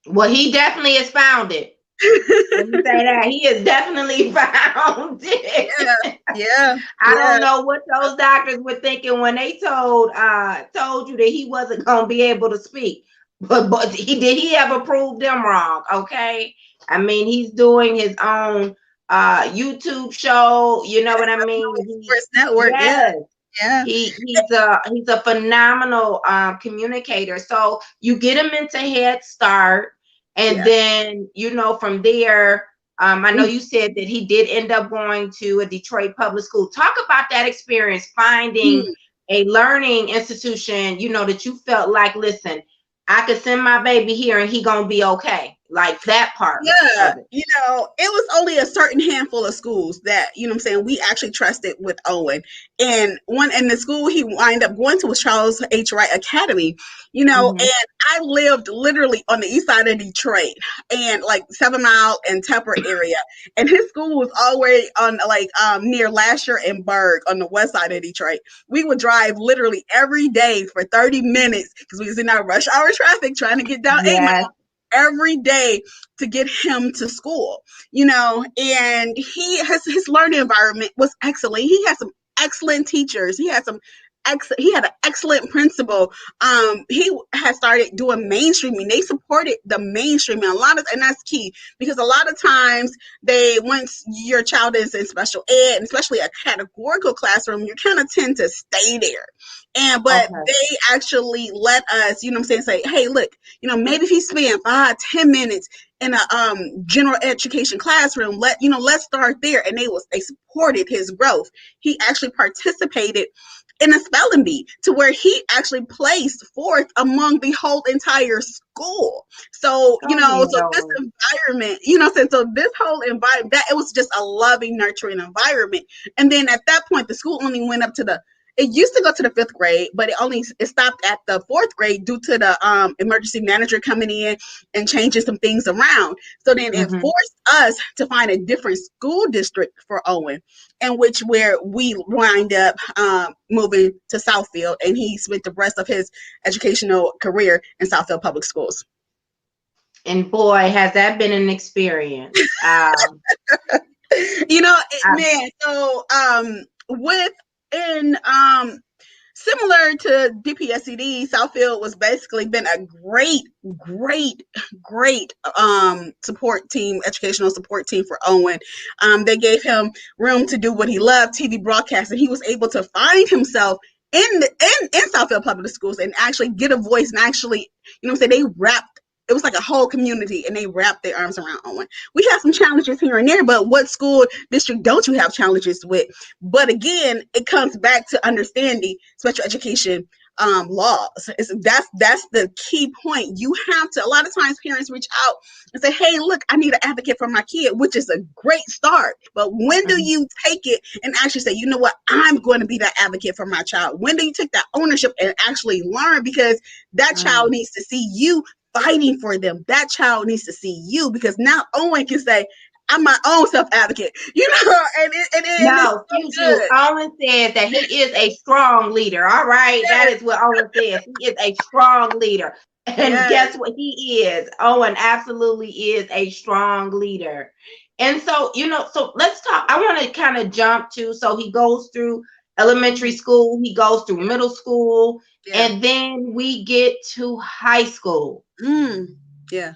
Well, he definitely has found it. Let me say that he has definitely found it. Yeah. I don't know what those doctors were thinking when they told you that he wasn't going to be able to speak. But he ever proved them wrong? Okay. I mean, he's doing his own YouTube show. You know what I mean? Sports Network. Yes. Yeah. He's a phenomenal communicator. So you get him into Head Start. And then, from there, I know you said that he did end up going to a Detroit public school. Talk about that experience, finding a learning institution, that you felt like, listen, I could send my baby here and he gonna be okay. Like that part. Yeah. It was only a certain handful of schools that, we actually trusted with Owen. And the school he wound up going to was Charles H. Wright Academy, and I lived literally on the east side of Detroit and 7 Mile and Tupper area. And his school was always on near Lasher and Berg on the west side of Detroit. We would drive literally every day for 30 minutes because we was in our rush hour traffic trying to get down 8 Mile every day to get him to school, and his learning environment was excellent. He had some excellent teachers. He had an excellent principal. He had started doing mainstreaming. They supported the mainstreaming and that's key because a lot of times once your child is in special ed, and especially a categorical classroom, you kind of tend to stay there. But they actually let us, say, hey, look, maybe if he spend 5-10 minutes in a general education classroom, let's start there. And they supported his growth. He actually participated in a spelling bee to where he actually placed fourth among the whole entire school. So, so this environment, so this whole environment, that it was just a loving, nurturing environment. And then at that point, the school only went up to it used to go to the 5th grade, but it stopped at the 4th grade due to the emergency manager coming in and changing some things around. So then it forced us to find a different school district for Owen, in which where we wind up moving to Southfield, and he spent the rest of his educational career in Southfield Public Schools. And boy, has that been an experience. Man, so similar to DPSCD, Southfield was basically been a great support team, educational support team for Owen. They gave him room to do what he loved, TV broadcasting. He was able to find himself in Southfield Public Schools and actually get a voice and actually, they wrapped. It was like a whole community, and they wrapped their arms around Owen. We have some challenges here and there, but what school district don't you have challenges with? But again, it comes back to understanding special education laws. That's the key point. You have to, a lot of times parents reach out and say, hey, look, I need an advocate for my kid, which is a great start. But when do you take it and actually say, you know what, I'm going to be that advocate for my child? When do you take that ownership and actually learn? Because that child needs to see you fighting for them. That child needs to see you, because now Owen can say, I'm my own self-advocate, Excuse you. Owen says that he is a strong leader. All right. Yes. That is what Owen says. He is a strong leader. And guess what he is? Owen absolutely is a strong leader. And so, so let's talk. I want to kind of jump to, so he goes through elementary school, he goes through middle school, and then we get to high school. Yeah.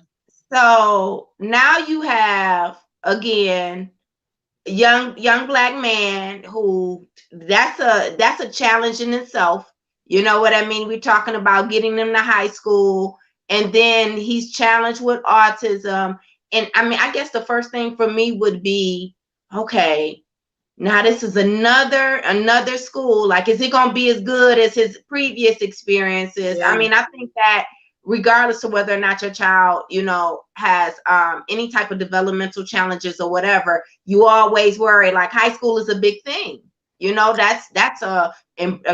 So now you have, again, young Black man who that's a challenge in itself. You know what I mean? We're talking about getting them to high school, and then he's challenged with autism. And I mean, I guess the first thing for me would be, okay, now this is another school. Like, is it going to be as good as his previous experiences? I mean, I think that regardless of whether or not your child, has any type of developmental challenges or whatever, you always worry, like, high school is a big thing. That's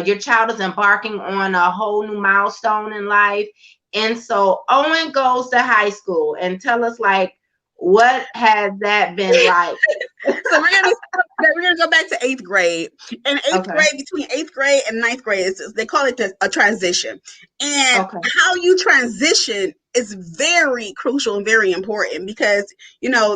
your child is embarking on a whole new milestone in life. And so Owen goes to high school, and tell us, like, what has that been like? So we're gonna go back to 8th grade. And grade, between 8th grade and 9th grade, they call it a transition. And how you transition is very crucial and very important, because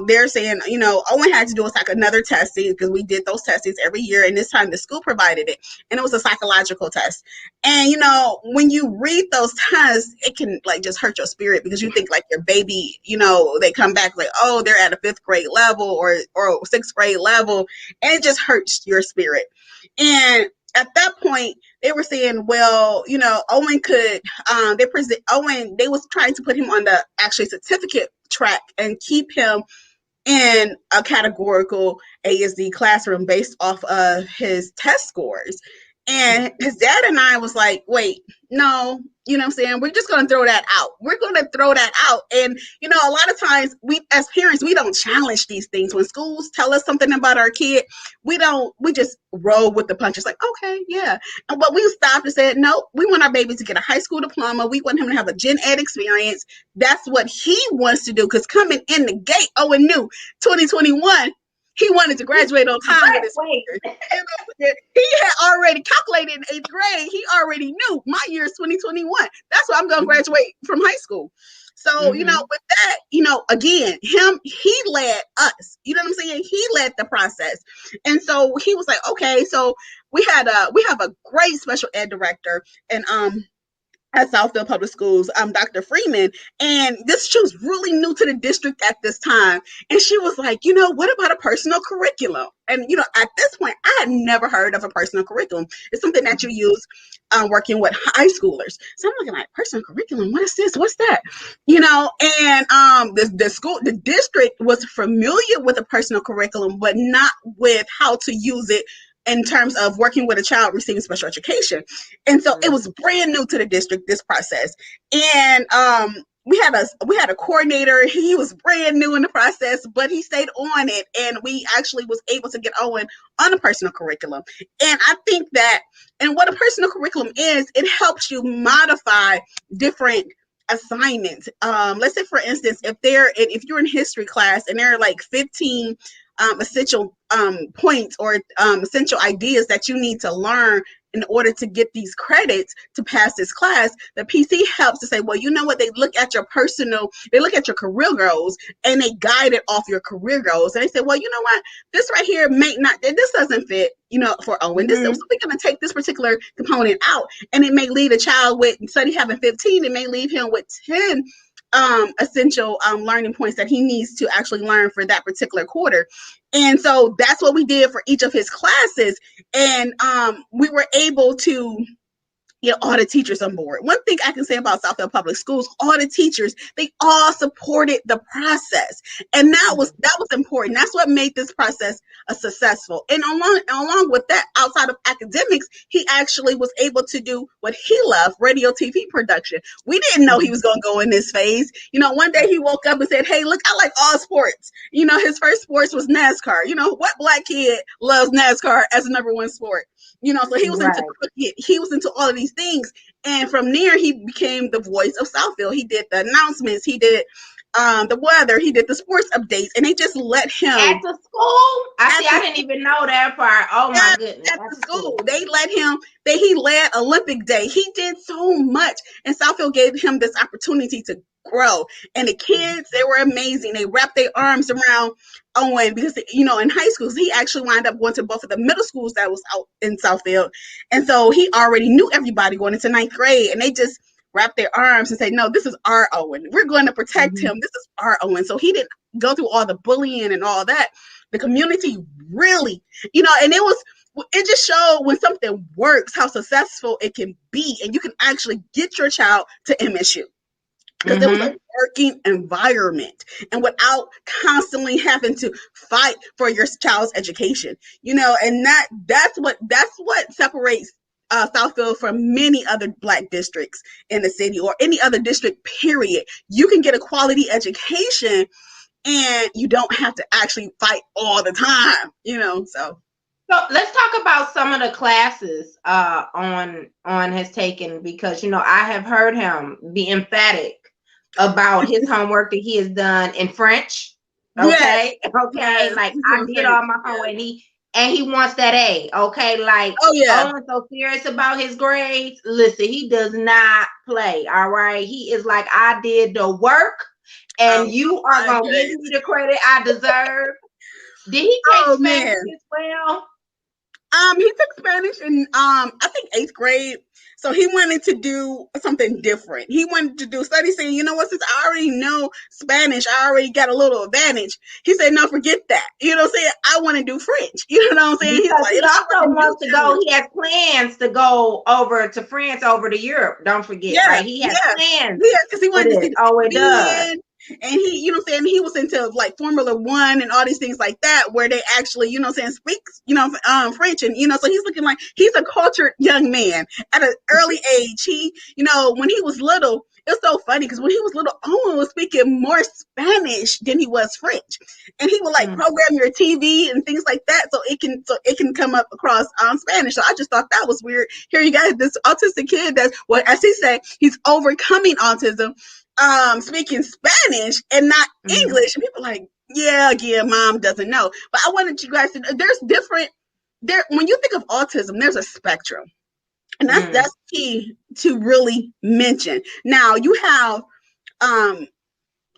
they're saying Owen had to do another testing, because we did those testings every year, and this time the school provided it, and it was a psychological test. And when you read those tests, it can just hurt your spirit, because you think like your baby, they come back like, oh, they're at a 5th grade level or 6th grade level, and it just hurts your spirit. And at that point, they were saying, well, Owen could, they was trying to put him on the actually certificate track and keep him in a categorical ASD classroom based off of his test scores. And his dad and I was like, wait, no, we're just going to throw that out. We're going to throw that out. And, a lot of times we, as parents, we don't challenge these things. When schools tell us something about our kid, we just roll with the punches, like, okay, yeah. But we stopped and said, no, we want our baby to get a high school diploma. We want him to have a gen ed experience. That's what he wants to do. Because coming in the gate, Owen knew 2021, he wanted to graduate on time with his He had already calculated in 8th grade. He already knew my year is 2021. That's why I'm going to graduate from high school. So, with that, again, he led us. You know what I'm saying? He led the process. And so he was like, okay, so we have a great special ed director, and at Southfield Public Schools, Dr. Freeman, and she was really new to the district at this time. And she was like, what about a personal curriculum? And, at this point, I had never heard of a personal curriculum. It's something that you use working with high schoolers. So I'm looking like, personal curriculum, what is this? What's that? And the district was familiar with a personal curriculum, but not with how to use it in terms of working with a child receiving special education. And so it was brand new to the district, this process. And we had a coordinator. He was brand new in the process, but he stayed on it, and we actually was able to get Owen on a personal curriculum. And I think that, and what a personal curriculum is, it helps you modify different assignments. Let's say, for instance, if you're in history class and there are like 15 essential points or essential ideas that you need to learn in order to get these credits to pass this class, the PC helps to say, well, you know what? They look at your career goals, and they guide it off your career goals. And they say, well, you know what? This right here this doesn't fit, for Owen. So we're going to take this particular component out, and it may leave a child with, instead of having 15, it may leave him with 10 essential learning points that he needs to actually learn for that particular quarter. And so that's what we did for each of his classes. And we were able to get all the teachers on board. One thing I can say about Southfield Public Schools, all the teachers, they all supported the process. And that was important. That's what made this process successful. And along with that, outside of academics, he actually was able to do what he loved, radio TV production. We didn't know he was going to go in this phase. One day he woke up and said, hey, look, I like all sports. His first sports was NASCAR. What black kid loves NASCAR as a number one sport? So he was into cricket. He was into all of these things. And from there, he became the voice of Southfield. He did the announcements. He did the weather. He did the sports updates. And they just let him. At the school? I didn't even know that part. Oh, my goodness. At the school. They let him. He led Olympic Day. He did so much. And Southfield gave him this opportunity to grow. And the kids, they were amazing. They wrapped their arms around Owen because, in high schools, he actually wound up going to both of the middle schools that was out in Southfield. And so he already knew everybody going into 9th grade, and they just wrapped their arms and say, no, this is our Owen. We're going to protect him. This is our Owen. So he didn't go through all the bullying and all that. The community really, and it just showed when something works, how successful it can be. And you can actually get your child to MSU. Because there was a working environment, and without constantly having to fight for your child's education, and that's what separates Southfield from many other Black districts in the city or any other district, period. You can get a quality education and you don't have to actually fight all the time, so. So let's talk about some of the classes on has taken, because, I have heard him be emphatic about his homework that he has done in French. Okay. Yes. Okay. Yes. Like I did all my homework, and he wants that A. Okay. Like, Owen's so serious about his grades. Listen, he does not play. All right. He is like, I did the work, and you are going to give me the credit I deserve. Did he take Spanish as well? He took Spanish in I think 8th grade. So he wanted to do something different. He wanted to do study, saying, you know what, since I already know Spanish, I already got a little advantage. He said, no, forget that. You know what I'm saying? I want to do French. You know what I'm saying? Because he also wants to go. He has plans to go over to France, over to Europe. Don't forget, right? He has plans. Yeah, because he wanted to see. Oh, it does. And he, he was into like Formula One and all these things like that, where they actually, speaks, French. And, so he's looking like he's a cultured young man at an early age. He, when he was little, it's so funny because when he was little, Owen was speaking more Spanish than he was French. And he would like program your TV and things like that. So it can come up across Spanish. So I just thought that was weird. Here you got this autistic kid that's, well, as he said, he's overcoming autism, speaking Spanish and not English. And people are like, yeah, mom doesn't know. But I wanted you guys to know when you think of autism, there's a spectrum. And that's key to really mention. Now you have,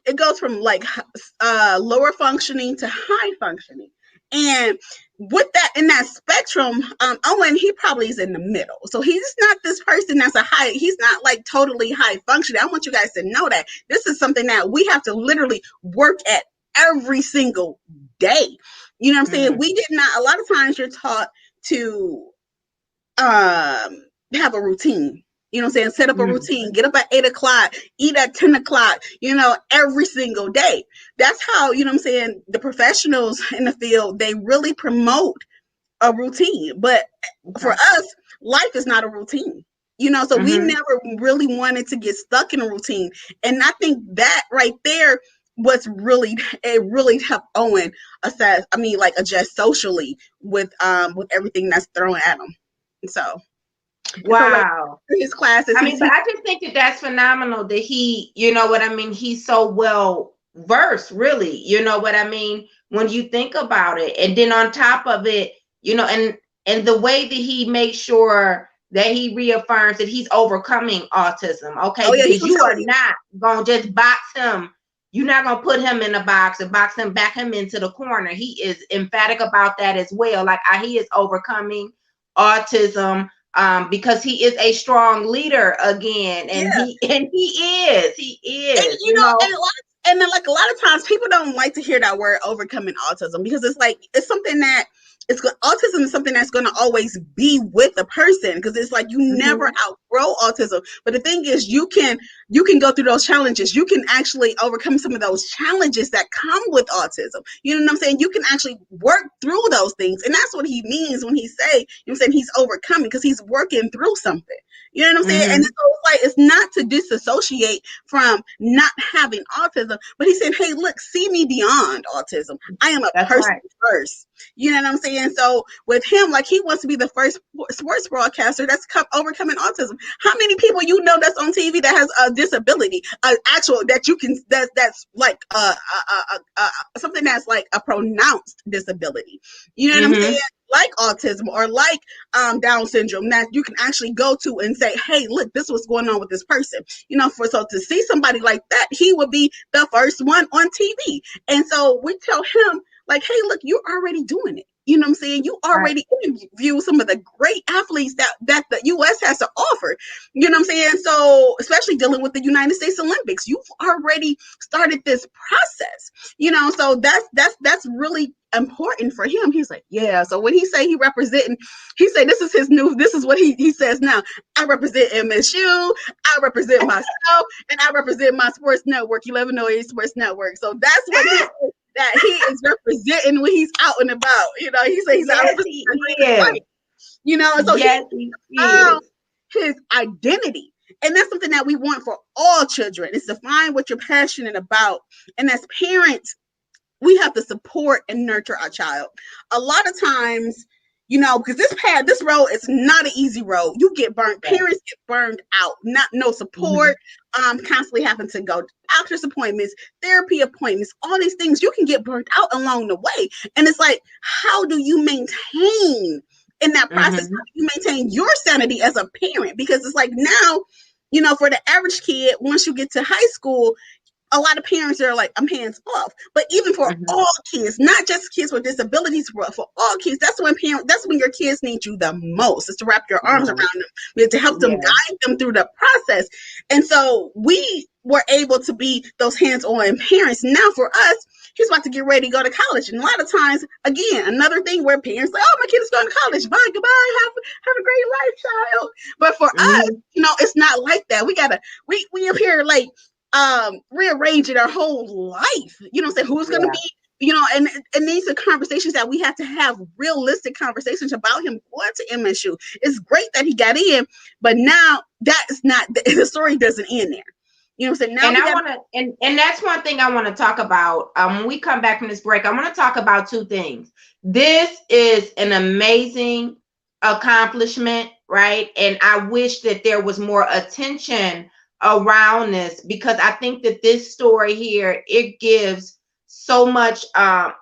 it goes from like lower functioning to high functioning. And with that, in that spectrum, Owen, he probably is in the middle. So he's not this person that's he's not like totally high functioning. I want you guys to know that this is something that we have to literally work at every single day. You know what I'm saying? We did not, a lot of times you're taught to have a routine. You know what I'm saying? Set up a routine, get up at 8 o'clock, eat at 10 o'clock, every single day. That's how, the professionals in the field, they really promote a routine. But for us, life is not a routine. So we never really wanted to get stuck in a routine. And I think that right there it really helped Owen adjust socially with everything that's thrown at him. So wow. So, his classes. I mean, but I just think that that's phenomenal that he, you know what I mean, he's so well versed, really, you know what I mean, when you think about it. And then on top of it, and the way that he makes sure that he reaffirms that he's overcoming autism, okay? Because you are not gonna just box him. You're not gonna put him in a box and back him into the corner. He is emphatic about that as well. Like he is overcoming autism because he is a strong leader again, and he is. And then, like, a lot of times people don't like to hear that word overcoming autism, because it's something that autism is something that's going to always be with a person, because it's like you never outgrow autism. But the thing is, you can go through those challenges. You can actually overcome some of those challenges that come with autism. You know what I'm saying? You can actually work through those things. And that's what he means when he say, he's overcoming, because he's working through something. You know what I'm saying? And so it's not to disassociate from not having autism, but he's saying, hey, look, see me beyond autism. I am a person first. You know what I'm saying? So with him, like, he wants to be the first sports broadcaster that's overcoming autism. How many people that's on TV that has a disability, that's like something that's like a pronounced disability? You know what I'm saying? Like autism or like Down syndrome, that you can actually go to and say, hey, look, this is what's going on with this person. So to see somebody like that, he would be the first one on TV. And so we tell him, like, hey, look, you're already doing it. You know what I'm saying? You already interview some of the great athletes that the U.S. has to offer. You know what I'm saying? So especially dealing with the United States Olympics, you've already started this process. So that's really important for him. He's like, yeah. So when he say he say this is what he says now. I represent MSU, I represent myself, and I represent my sports network, 1108 Sports Network. So that's what he that he is representing when he's out and about. He says he's out and about. So he found his identity. And that's something that we want for all children, is to find what you're passionate about. And as parents, we have to support and nurture our child. A lot of times, because this road is not an easy road. You get burnt. Parents get burned out. No support. Constantly having to go to doctor's appointments, therapy appointments, all these things. You can get burnt out along the way. And it's like, how do you maintain in that process? How do you maintain your sanity as a parent? Because it's like now, for the average kid, once you get to high school, a lot of parents are like, I'm hands off. But even for all kids, not just kids with disabilities, but for all kids, that's when your kids need you the most, is to wrap your arms around them, to help them, guide them through the process. And so we were able to be those hands-on parents. Now for us, he's about to get ready to go to college. And a lot of times, again, another thing where parents like, oh, my kid is going to college. Bye, goodbye. Have a great life, child. But for us, it's not like that. We up here like rearranging our whole life. Who's going to be, and these are conversations that we have to have, realistic conversations about him going to MSU. It's great that he got in, but now that is not, the story doesn't end there. Now and that's one thing I want to talk about. When we come back from this break, I want to talk about two things. This is an amazing accomplishment, right? And I wish that there was more attention around this, because I think that this story here, it gives so much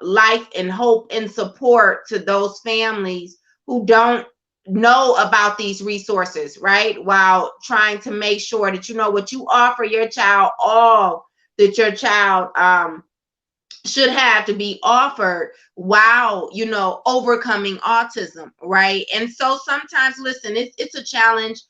life and hope and support to those families who don't know about these resources, right? While trying to make sure that what you offer your child, all that your child should have to be offered while overcoming autism, right? And so sometimes, listen, it's a challenge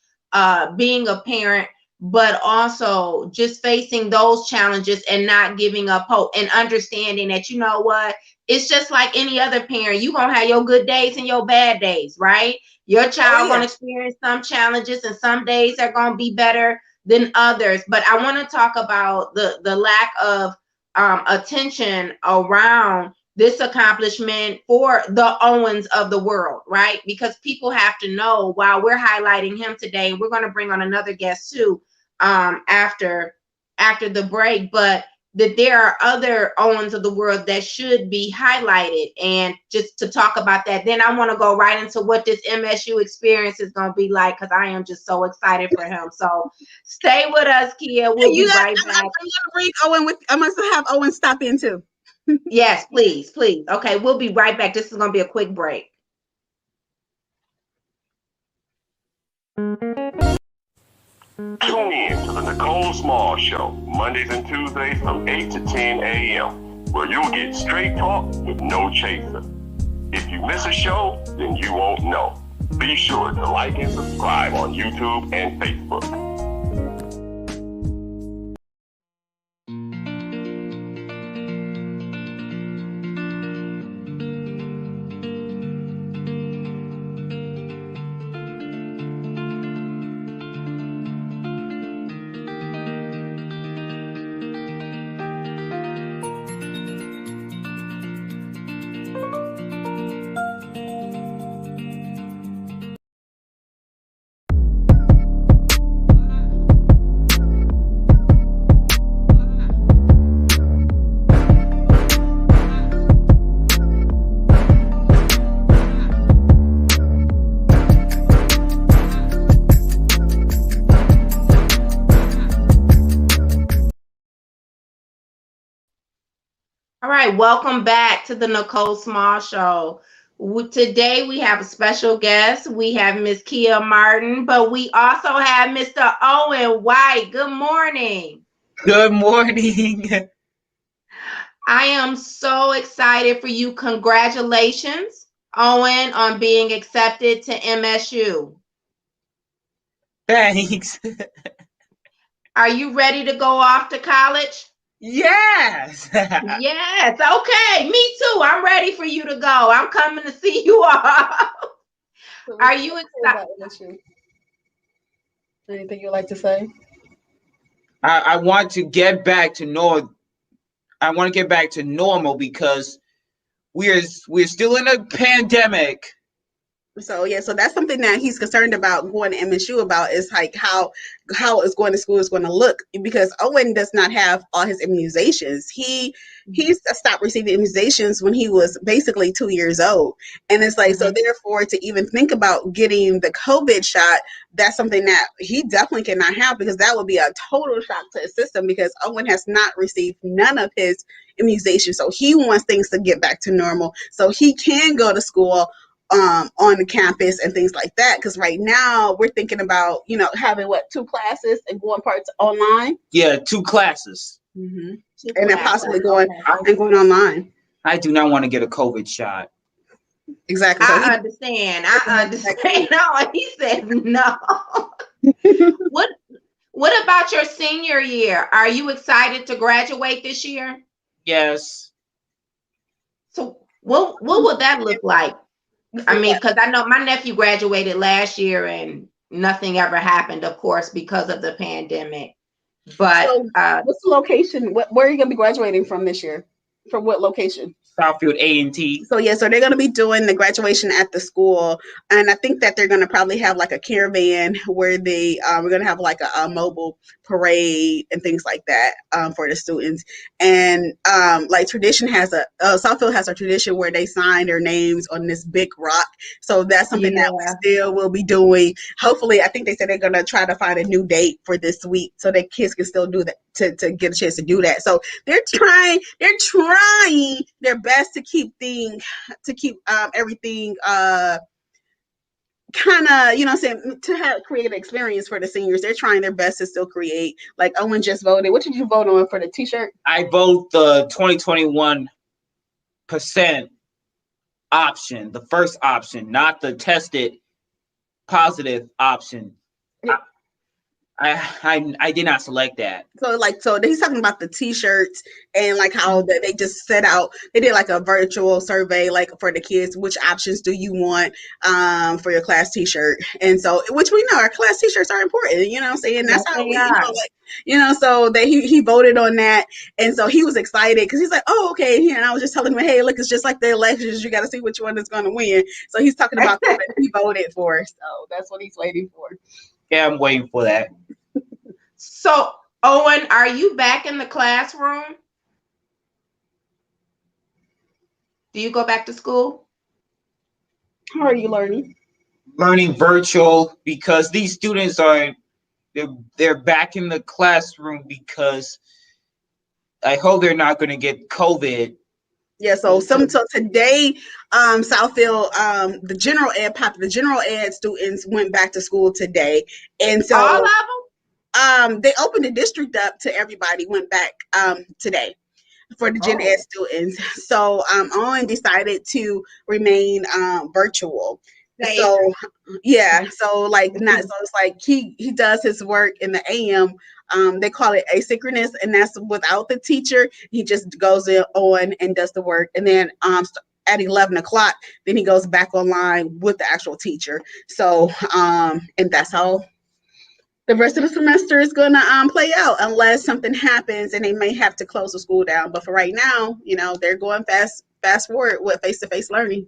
being a parent, but also just facing those challenges and not giving up hope, and understanding that, it's just like any other parent. You're going to have your good days and your bad days, right? Your child going to experience some challenges, and some days are going to be better than others. But I want to talk about the lack of attention around this accomplishment for the Owens of the world, right? Because people have to know, while we're highlighting him today, we're going to bring on another guest too after the break, but that there are other Owens of the world that should be highlighted. And just to talk about that, then I want to go right into what this MSU experience is going to be like, because I am just so excited for him. So stay with us, Kia. We'll be right back. I'm going to bring Owen with. I must have Owen stop in too. Yes, please. Okay, we'll be right back. This is going to be a quick break. Tune in to the Nicole Small Show, Mondays and Tuesdays from 8 to 10 a.m., where you'll get straight talk with no chaser. If you miss a show, then you won't know. Be sure to like and subscribe on YouTube and Facebook. All right, welcome back to the Nicole Small Show. Today we have a special guest. We have Miss Kia Martin, but we also have Mr. Owen White. Good morning. Good morning. I am so excited for you. Congratulations, Owen, on being accepted to MSU. Thanks. Are you ready to go off to college? Yes. Yes. Okay. Me too. I'm ready for you to go. I'm coming to see you all. Are you excited? Anything you'd like to say? I want to get back to normal. I want to get back to normal because we're still in a pandemic. So that's something that he's concerned about going to MSU about, is like how is going to school is going to look, because Owen does not have all his immunizations. He stopped receiving immunizations when he was basically 2 years old, and it's like, so therefore to even think about getting the COVID shot, that's something that he definitely cannot have, because that would be a total shock to his system, because Owen has not received none of his immunization. So he wants things to get back to normal so he can go to school on the campus and things like that. Because right now we're thinking about, having 2 classes and going parts online. Yeah, 2 classes. Mm-hmm. And then possibly going online. I do not want to get a COVID shot. Exactly. So I understand. No, he said no. What about your senior year? Are you excited to graduate this year? Yes. So what would that look like? I mean, because I know my nephew graduated last year and nothing ever happened, of course, because of the pandemic. But what's the location? Where are you going to be graduating from this year? From what location? Southfield A&T. So they're going to be doing the graduation at the school, and I think that they're going to probably have like a caravan where we're going to have like a mobile parade and things like that for the students. And like tradition has Southfield has a tradition where they sign their names on this big rock. So that's something that we still will be doing. Hopefully, I think they said they're going to try to find a new date for this week so that kids can still do that, to get a chance to do that. So they're trying their best to keep everything kind of, to create an experience for the seniors. They're trying their best to still create. Like Owen just voted. What did you vote on for the t-shirt? I vote the 2021% option, the first option, not the tested positive option. I did not select that. So he's talking about the T-shirts and like how they just set out. They did like a virtual survey, like for the kids, which options do you want for your class T-shirt? And so, which we know our class T-shirts are important. You know what I'm saying? That's Yes, how they we, are. So that he voted on that, and so he was excited because he's like, oh, okay. And I was just telling him, hey, look, it's just like the elections. You got to see which one is going to win. So he's talking about what he voted for. So that's what he's waiting for. Yeah, I'm waiting for that. So, Owen, are you back in the classroom? Do you go back to school? How are you learning? Learning virtual because these students they're back in the classroom because I hope they're not going to get COVID. Yeah, so today, Southfield, the general ed students went back to school today, and so all of them. They opened the district up to everybody. Went back today for the gen ed students. So Owen decided to remain virtual. So yeah, so like not so it's like he does his work in the AM. They call it asynchronous, and that's without the teacher. He just goes on and does the work, and then at 11 o'clock, then he goes back online with the actual teacher. So and that's how the rest of the semester is going to play out unless something happens and they may have to close the school down. But for right now, they're going fast forward with face-to-face learning.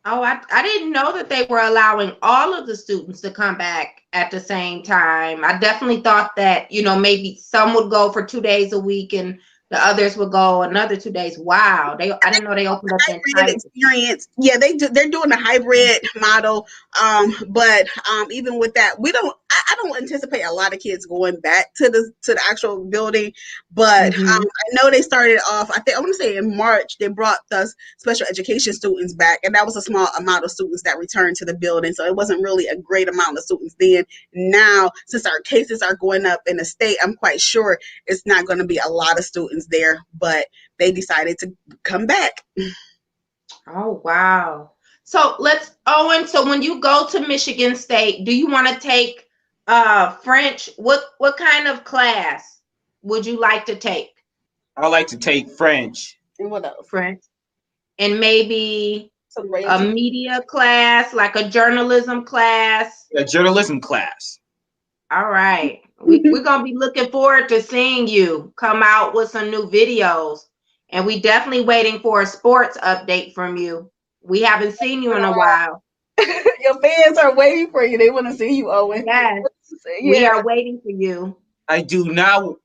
Oh, I didn't know that they were allowing all of the students to come back at the same time. I definitely thought that, maybe some would go for 2 days a week and the others would go another 2 days. Wow. I didn't know they opened up the entire experience. Yeah, they're doing a hybrid model. But even with that, I don't anticipate a lot of kids going back to the actual building. But I know they started off, I want to say in March, they brought the special education students back, and that was a small amount of students that returned to the building. So it wasn't really a great amount of students then. Now, since our cases are going up in the state, I'm quite sure it's not going to be a lot of students there, but they decided to come back. Oh, wow. So Owen, so when you go to Michigan State, do you want to take French? What kind of class would you like to take? I like to take French. And what else? French. And maybe a media class, like a journalism class. A journalism class. All right. We're going to be looking forward to seeing you come out with some new videos. And we definitely waiting for a sports update from you. We haven't seen you in a while. Your fans are waiting for you. They want to see you, Owen. Yes. Yeah. We are waiting for you. I do now.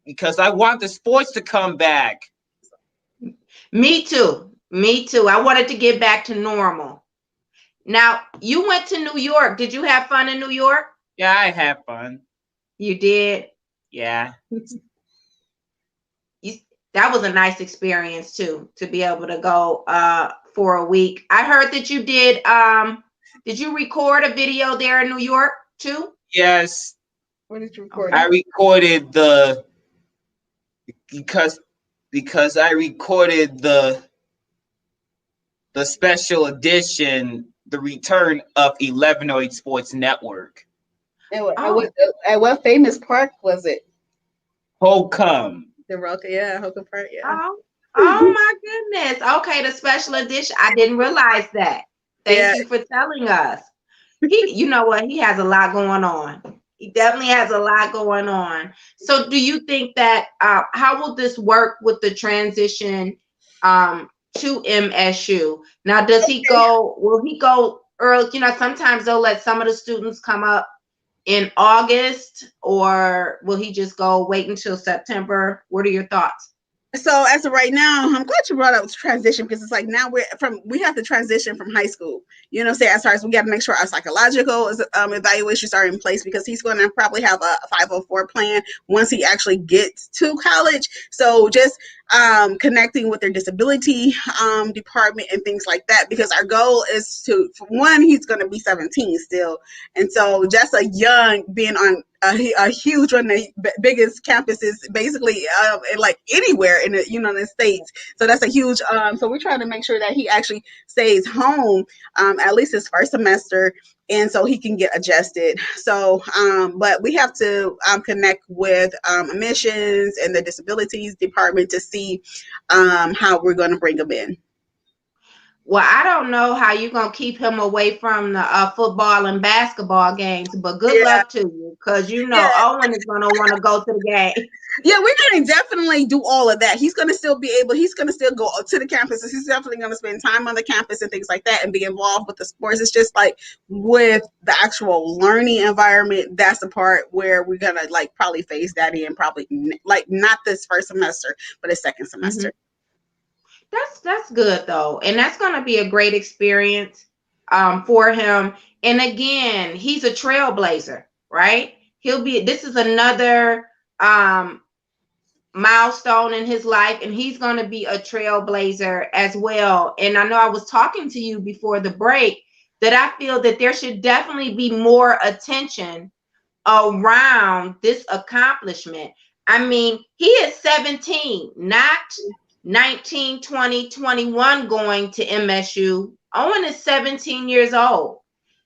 Because I want the sports to come back. Me too. I wanted to get back to normal. Now, you went to New York. Did you have fun in New York? Yeah, I had fun. You did? Yeah. That was a nice experience too, to be able to go for a week. I heard that you did you record a video there in New York too? Yes. What did you record? I recorded because I recorded the special edition, the return of 1108 Sports Network. At what famous park was it? Holcomb. Holcomb Park, yeah. Oh my goodness. Okay, the special edition. I didn't realize that. Thank you for telling us. You know what? He has a lot going on. He definitely has a lot going on. So do you think that, how will this work with the transition to MSU? Now, will he go early? Sometimes they'll let some of the students come up in August, or will he just wait until September? What are your thoughts? So as of right now, I'm glad you brought up transition, because it's like now we have to transition from high school. As far as we got to make sure our psychological evaluations are in place, because he's going to probably have a 504 plan once he actually gets to college. So just connecting with their disability department and things like that, because our goal is to, for one, he's going to be 17 still, and so just being on a huge one of the biggest campuses basically like anywhere in the United States. So that's a huge so we're trying to make sure that he actually stays home at least his first semester, and so he can get adjusted. So but we have to connect with admissions and the disabilities department to see how we're going to bring him in. Well, I don't know how you're going to keep him away from the football and basketball games, but good luck to you, because Owen is going to want to go to the game. Yeah, we're going to definitely do all of that. He's going to still he's going to still go to the campuses. He's definitely going to spend time on the campus and things like that and be involved with the sports. It's just like with the actual learning environment, that's the part where we're going to like probably phase that in, probably like not this first semester, but a second semester. Mm-hmm. That's good though, and that's going to be a great experience for him. And again, he's a trailblazer, right? This is another milestone in his life, and he's going to be a trailblazer as well. And I know I was talking to you before the break that I feel that there should definitely be more attention around this accomplishment. I mean, he is 17, not 19, 20, 21 going to MSU. Owen is 17 years old.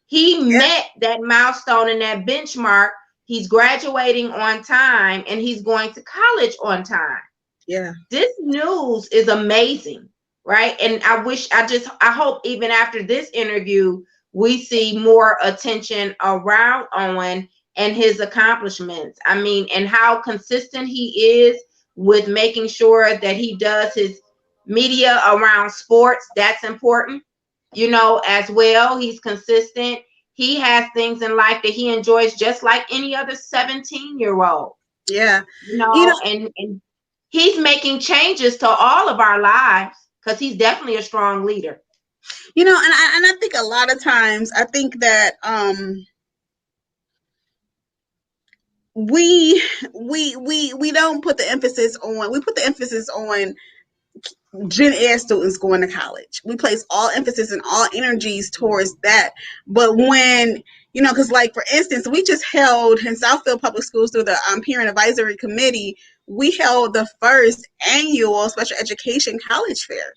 He met that milestone and that benchmark. He's graduating on time and he's going to college on time. Yeah. This news is amazing, right? And I hope even after this interview, we see more attention around Owen and his accomplishments. I mean, and how consistent he is with making sure that he does his media around sports. That's important, as well. He's consistent. He has things in life that he enjoys just like any other 17-year-old. Yeah. And he's making changes to all of our lives because he's definitely a strong leader. And I think a lot of times, I think that we don't put the emphasis on, we put the emphasis on Gen Ed students going to college. We place all emphasis and all energies towards that. But when, because like, for instance, we just held in Southfield Public Schools through the Parent Advisory Committee, we held the first annual special education college fair,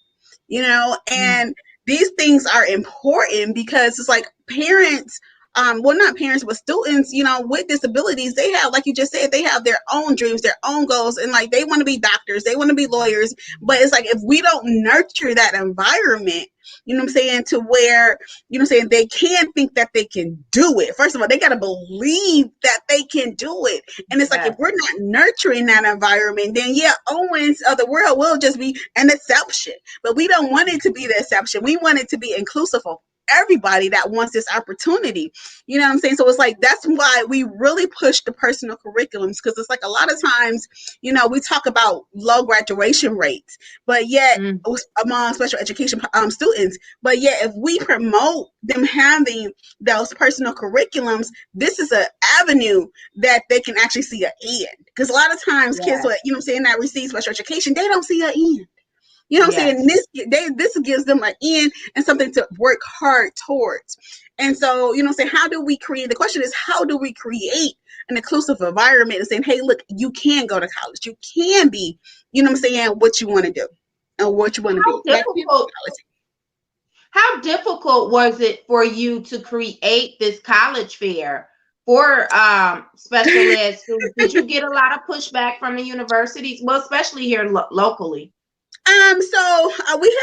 and these things are important because it's like parents, well, not parents, but students, with disabilities, they have, like you just said, they have their own dreams, their own goals, and like they want to be doctors, they want to be lawyers. But it's like if we don't nurture that environment, to where, they can think that they can do it. First of all, they got to believe that they can do it. And it's like, if we're not nurturing that environment, then Owens of the world will just be an exception. But we don't want it to be the exception. We want it to be inclusive of everybody that wants this opportunity. You know what I'm saying? So it's like, that's why we really push the personal curriculums, because it's like a lot of times, we talk about low graduation rates, but yet among special education students, but yet if we promote them having those personal curriculums, this is an avenue that they can actually see an end. Because a lot of times kids, that receive special education, they don't see an end. I'm saying? This gives them an end and something to work hard towards. And so, how do we create? The question is, how do we create an inclusive environment and saying, hey, look, you can go to college. You can be, what you want to do and what you want to do. How difficult was it for you to create this college fair for special ed students? Did you get a lot of pushback from the universities? Well, especially here locally. So we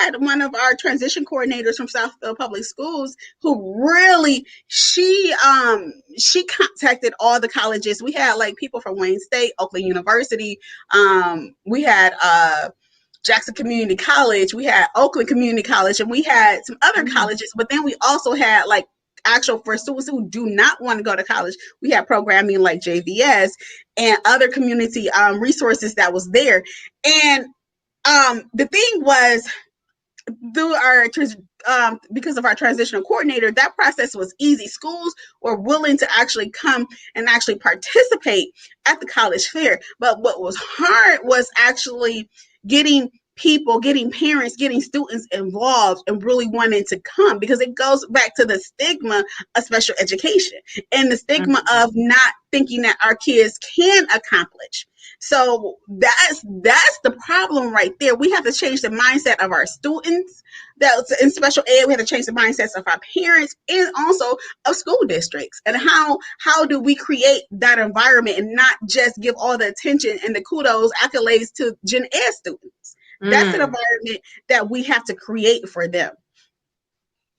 had one of our transition coordinators from Southfield Public Schools who really, she contacted all the colleges. We had like people from Wayne State, Oakland University. We had Jackson Community College. We had Oakland Community College, and we had some other colleges. But then we also had like for students who do not want to go to college, we had programming like JVS and other community resources that was there. And the thing was, through our because of our transitional coordinator, that process was easy. Schools were willing to actually come and actually participate at the college fair. But what was hard was actually getting people, getting parents, getting students involved and really wanting to come, because it goes back to the stigma of special education and the stigma of not thinking that our kids can accomplish. So that's the problem right there. We have to change the mindset of our students that's in special ed. We have to change the mindsets of our parents and also of school districts. And how do we create that environment and not just give all the attention and the kudos, accolades to gen ed students? That's an environment that we have to create for them.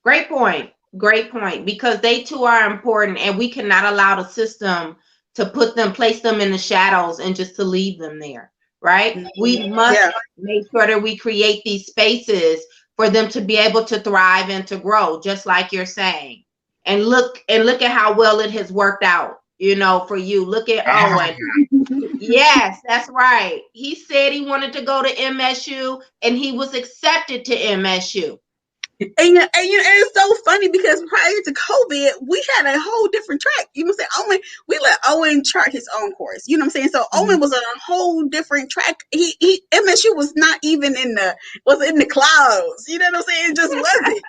Great point. Great point. Because they too are important, and we cannot allow the system to place them in the shadows and just to leave them there, right? We must make sure that we create these spaces for them to be able to thrive and to grow, just like you're saying. And look at how well it has worked out, for you. Look at Owen. Yes, that's right. He said he wanted to go to MSU, and he was accepted to MSU. And it's so funny because prior to COVID, we had a whole different track. You know what I'm saying? We let Owen chart his own course. You know what I'm saying? So Owen was on a whole different track. He MSU was not even in the clouds. You know what I'm saying? It just wasn't.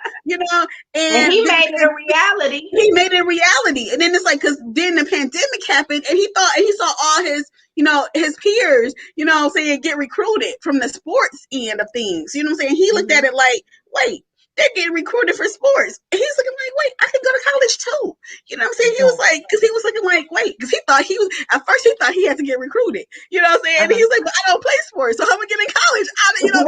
And he made it a reality. He made it a reality. And then it's like, because then the pandemic happened, and he saw all his his peers, get recruited from the sports end of things. You know what I'm saying? He looked at it like, wait, they're getting recruited for sports. And he's looking like, wait, I could go to college too. You know what I'm saying? He was like, because he was looking like, wait, because at first he thought he had to get recruted. You know what I'm saying? And he was like, but I don't play sports, so how am I getting in college?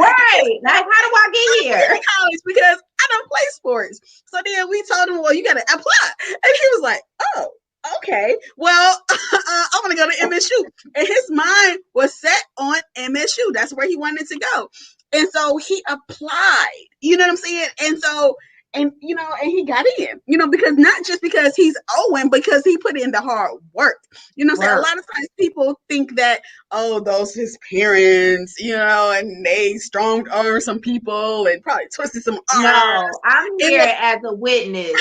Right. Like, how do I get here? I get in college because I don't play sports. So then we told him, well, you got to apply. And he was like, oh, okay, well, I'm going to go to MSU. And his mind was set on MSU. That's where he wanted to go. And so he applied, you know what I'm saying? And so, and he got in, because not just because he's Owen, because he put in the hard work. You know what I'm saying? A lot of times people think that, those his parents, and they strong armed some people and probably twisted some arms. No, I'm here as a witness.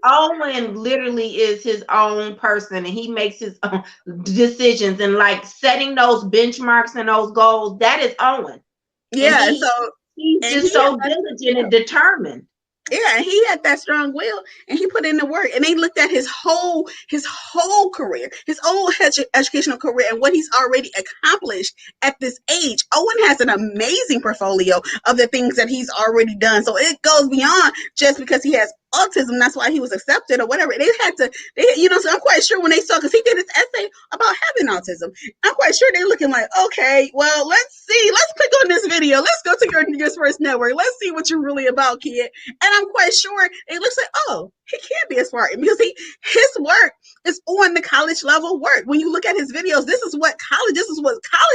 Owen literally is his own person, and he makes his own decisions, and like setting those benchmarks and those goals, that is Owen. Yeah, he's just so diligent and determined. Yeah, and he had that strong will, and he put in the work, and they looked at his whole career, his whole educational career, and what he's already accomplished at this age. Owen has an amazing portfolio of the things that he's already done. So it goes beyond just because he has autism. That's why he was accepted or whatever. So I'm quite sure when they saw, because he did his essay about having autism, I'm quite sure they're looking like, okay, well, let's click on this video. Let's go to your first network. Let's see what you're really about, kid. And I'm quite sure it looks like, oh, he can't be a Spartan, because his work is on the college level work. When you look at his videos, this is what college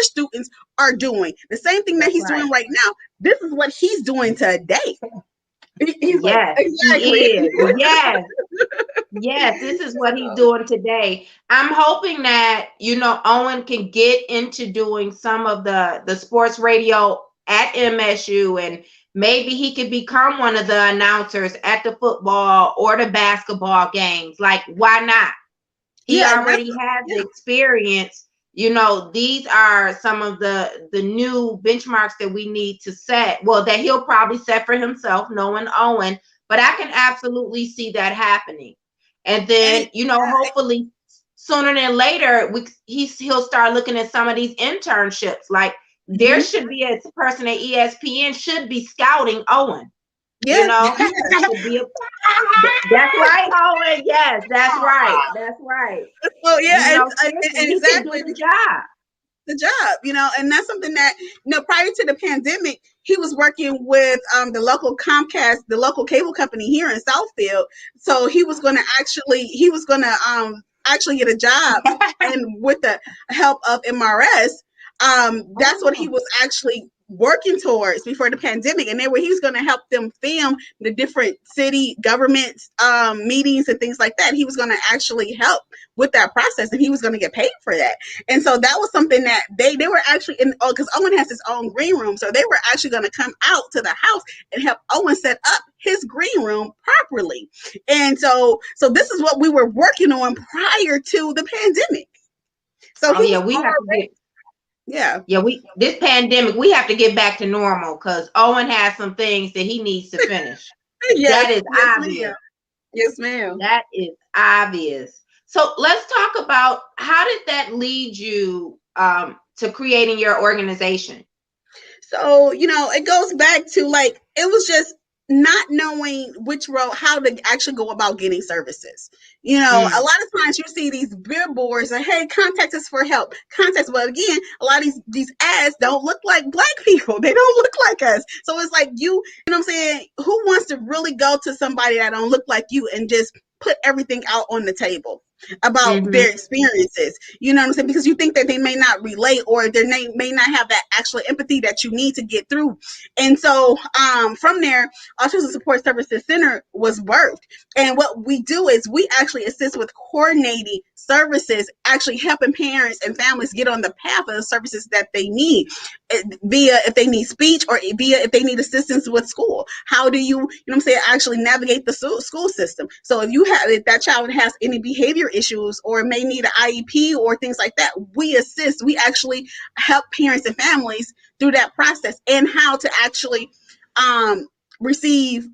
students are doing. The same thing that he's doing right now. This is what he's doing today. He's yes, exactly. He is. Yes. Yes, this is what he's doing today. I'm hoping that, Owen can get into doing some of the sports radio at MSU, and maybe he could become one of the announcers at the football or the basketball games. Like, why not? He already has the experience. These are some of the new benchmarks that we need to set. Well, that he'll probably set for himself, knowing Owen, but I can absolutely see that happening. And then, hopefully sooner than later, he'll start looking at some of these internships. Like, there should be a person at ESPN should be scouting Owen. Yeah. That's right, Owen. Yes, that's right. That's right. Well, yeah, exactly the job. And that's something that, prior to the pandemic, he was working with the local Comcast, the local cable company here in Southfield. So he was going to actually get a job, and with the help of MRS, that's what he was actually working towards before the pandemic. And he was going to help them film the different city governments meetings and things like that. He was going to actually help with that process, and he was going to get paid for that. And so that was something that they were actually in, because Owen has his own green room, so they were actually going to come out to the house and help Owen set up his green room properly. And so this is what we were working on prior to the pandemic. So Yeah. Yeah, this pandemic, we have to get back to normal because Owen has some things that he needs to finish. Yes, That is yes, obvious. ma'am. Yes, ma'am. That is obvious. So let's talk about how did that lead you to creating your organization? So, it goes back to like, it was just not knowing which road, how to actually go about getting services. A lot of times you see these billboards like, hey, contact us for help. Contact us. But again, a lot of these ads don't look like Black people. They don't look like us. So it's like you know what I'm saying? Who wants to really go to somebody that don't look like you and just put everything out on the table about their experiences? You know what I'm saying? Because you think that they may not relate, or they may not have that actual empathy that you need to get through. And so from there, Autism Support Services Center was birthed. And what we do is we actually assist with coordinating services, actually helping parents and families get on the path of the services that they need, via if they need speech, or via if they need assistance with school. How do you know what I'm saying, actually navigate the school system? So if that child has any behavior issues or may need an IEP or things like that, we actually help parents and families through that process, and how to actually receive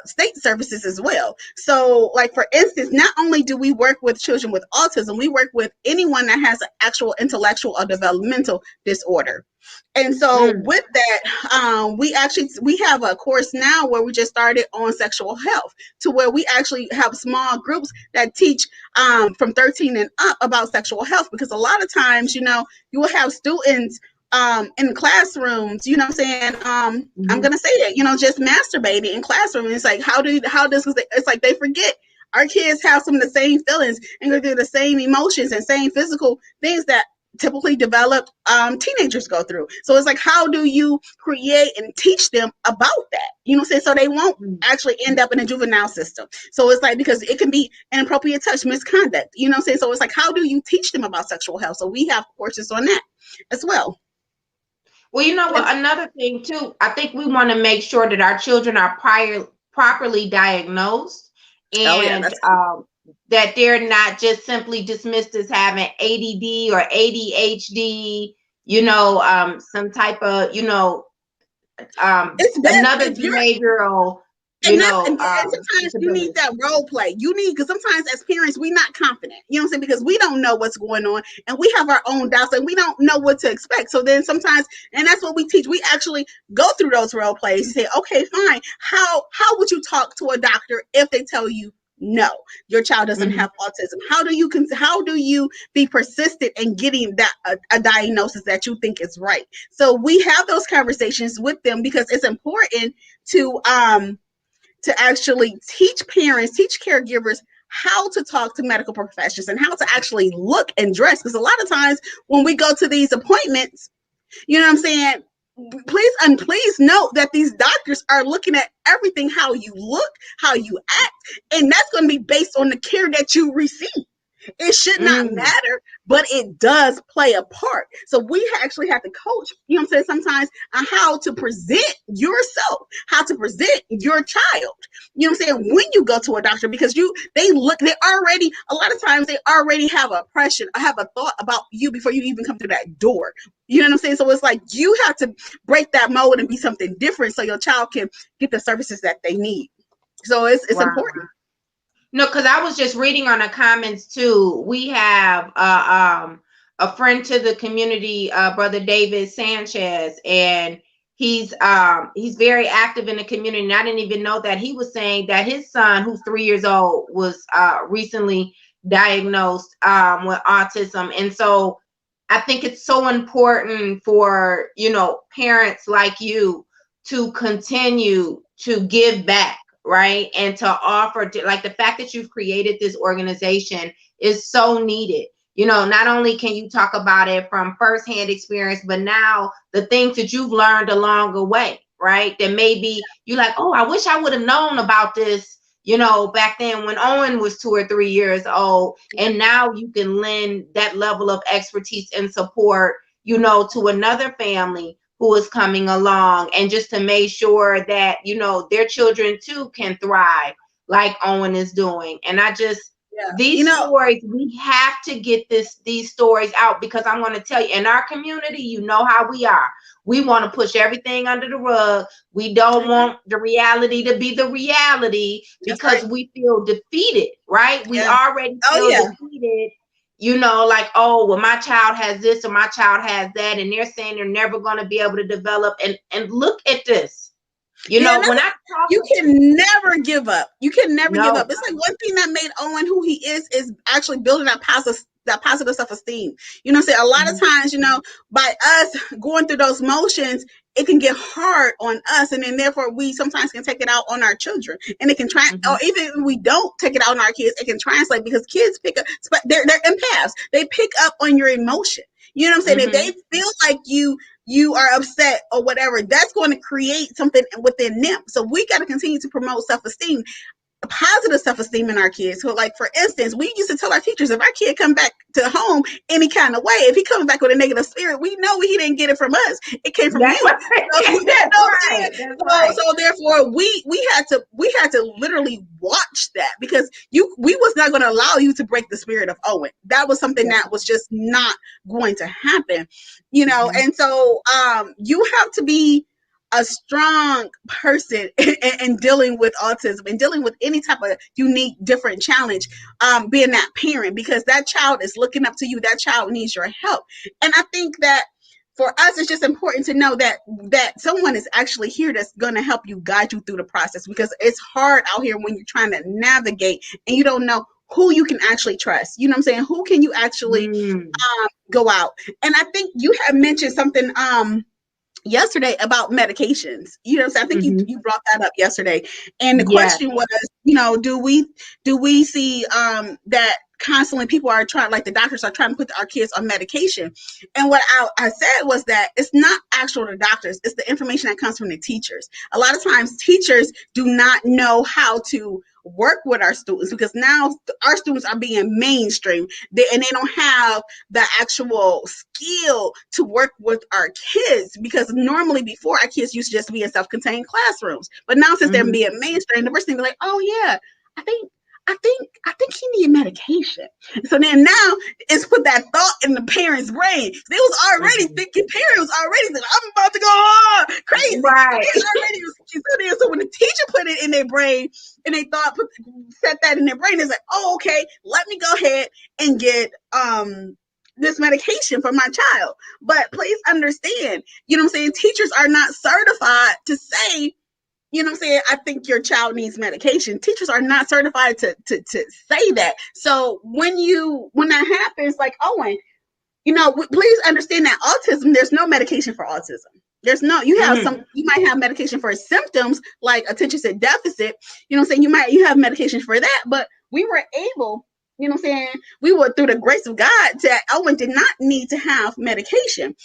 state services as well. So like, for instance, not only do we work with children with autism, we work with anyone that has an actual intellectual or developmental disorder. And so with that, we have a course now where we just started on sexual health, to where we actually have small groups that teach from 13 and up about sexual health. Because a lot of times, you will have students in classrooms, you know what I'm saying? I'm gonna say it, just masturbating in classroom. And it's like, it's like they forget our kids have some of the same feelings and go through the same emotions and same physical things that typically developed teenagers go through. So it's like, how do you create and teach them about that? You know what I'm saying? So they won't actually end up in a juvenile system. So it's like, because it can be inappropriate touch, misconduct, you know what I'm saying? So it's like, how do you teach them about sexual health? So we have courses on that as well. Well, you know what? Another thing too, I think we want to make sure that our children are properly diagnosed, and that they're not just simply dismissed as having ADD or ADHD. Some type of another behavioral. Sometimes you need that role play. Because sometimes as parents, we're not confident, you know what I'm saying? Because we don't know what's going on, and we have our own doubts, and we don't know what to expect. So then sometimes, and that's what we teach. We actually go through those role plays and say, okay, fine. How would you talk to a doctor if they tell you, no, your child doesn't have autism? How do you be persistent in getting that a diagnosis that you think is right? So we have those conversations with them, because it's important to actually teach parents, teach caregivers how to talk to medical professionals and how to actually look and dress. Because a lot of times when we go to these appointments, you know what I'm saying, please note that these doctors are looking at everything, how you look, how you act, and that's going to be based on the care that you receive. It should not matter, but it does play a part. So we actually have to coach, you know what I'm saying, sometimes on how to present yourself, how to present your child, you know what I'm saying, when you go to a doctor, because a lot of times they already have a impression, have a thought about you before you even come through that door. You know what I'm saying? So it's like, you have to break that mold and be something different so your child can get the services that they need. So it's important. No, because I was just reading on the comments too. We have a friend to the community, Brother David Sanchez, and he's very active in the community. And I didn't even know that. He was saying that his son, who's 3 years old, was recently diagnosed with autism. And so I think it's so important for parents like you to continue to give back, right? And to offer, like, the fact that you've created this organization is so needed. Not only can you talk about it from firsthand experience, but now the things that you've learned along the way, right? That maybe you're like, oh, I wish I would have known about this, back then when Owen was 2 or 3 years old. And now you can lend that level of expertise and support, to another family who is coming along, and just to make sure that, their children too can thrive like Owen is doing. And I just Yeah. These stories, we have to get these stories out, because I'm going to tell you, in our community, you know how we are. We want to push everything under the rug. We don't want the reality to be the reality, because we feel defeated, right? We already feel defeated. You know, like, oh, well, my child has this or my child has that, and they're saying they're never going to be able to develop. And look at this. You know, when I talk, you can never give up. You can never give up. It's like one thing that made Owen who he is actually building that positive self-esteem. You know what I'm saying? A lot of times, you know, by us going through those motions, it can get hard on us, and then therefore we sometimes can take it out on our children, and it can try, or even if we don't take it out on our kids, it can translate, because kids pick up, they're empaths. They pick up on your emotion. You know what I'm saying? If they feel like you are upset or whatever, that's going to create something within them. So we got to continue to promote self-esteem, positive self-esteem in our kids. So, like, for instance, we used to tell our teachers, if our kid come back to home any kind of way, if he comes back with a negative spirit, we know he didn't get it from us. It came from you. So therefore we had to literally watch that, because we was not going to allow you to break the spirit of Owen. That was something that was just not going to happen, you know. And so you have to be a strong person in dealing with autism and dealing with any type of unique, different challenge, being that parent, because that child is looking up to you. That child needs your help. And I think that for us, it's just important to know that someone is actually here that's going to help you, guide you through the process, because it's hard out here when you're trying to navigate and you don't know who you can actually trust. You know what I'm saying? Who can you actually go out? And I think you have mentioned something yesterday about medications. You know, so I think you brought that up yesterday. And the question was, you know, do we see that constantly people are trying, like the doctors are trying to put our kids on medication? And what I said was that it's not actual the doctors, it's the information that comes from the teachers. A lot of times teachers do not know how to work with our students, because now our students are being mainstream, and they don't have the actual skill to work with our kids, because normally before our kids used to just be in self-contained classrooms, but now since they're being mainstream, the first thing they're like, oh yeah, I think he need medication. So then now it's put that thought in the parents' brain. They was already thinking, parents was already thinking, I'm about to go crazy. Right. So when the teacher put it in their brain and they thought, set that in their brain, it's like, oh, okay, let me go ahead and get this medication for my child. But please understand, you know what I'm saying? Teachers are not certified to say, you know what I'm saying, I think your child needs medication. Teachers are not certified to say that. So when that happens, like Owen, you know, please understand that autism, there's no medication for autism. There's no, you might have medication for symptoms like attention deficit, you know what I'm saying? You have medication for that, but we were able, you know what I'm saying, we were, through the grace of God, that Owen did not need to have medication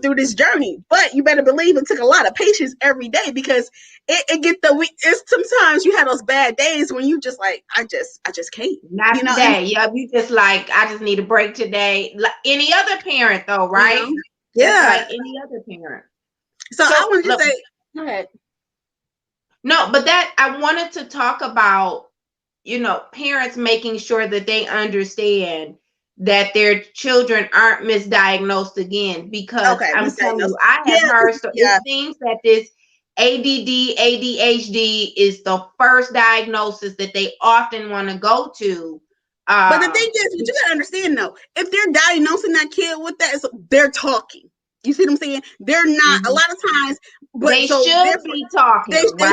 through this journey. But you better believe it took a lot of patience every day, because it's sometimes you have those bad days when you just like, I just can't. Not today. You just like, I just need a break today. Like any other parent though, right? You know? Yeah. Like any other parent. So I wanted to say, go ahead. No, but I wanted to talk about, you know, parents making sure that they understand that their children aren't misdiagnosed again, because I'm telling you, I have heard, so it seems that this ADD, ADHD is the first diagnosis that they often want to go to. But the thing is, what you gotta understand though, if they're diagnosing that kid with that, they're talking. You see what I'm saying? They're not, a lot of times, but they should be talking. They should be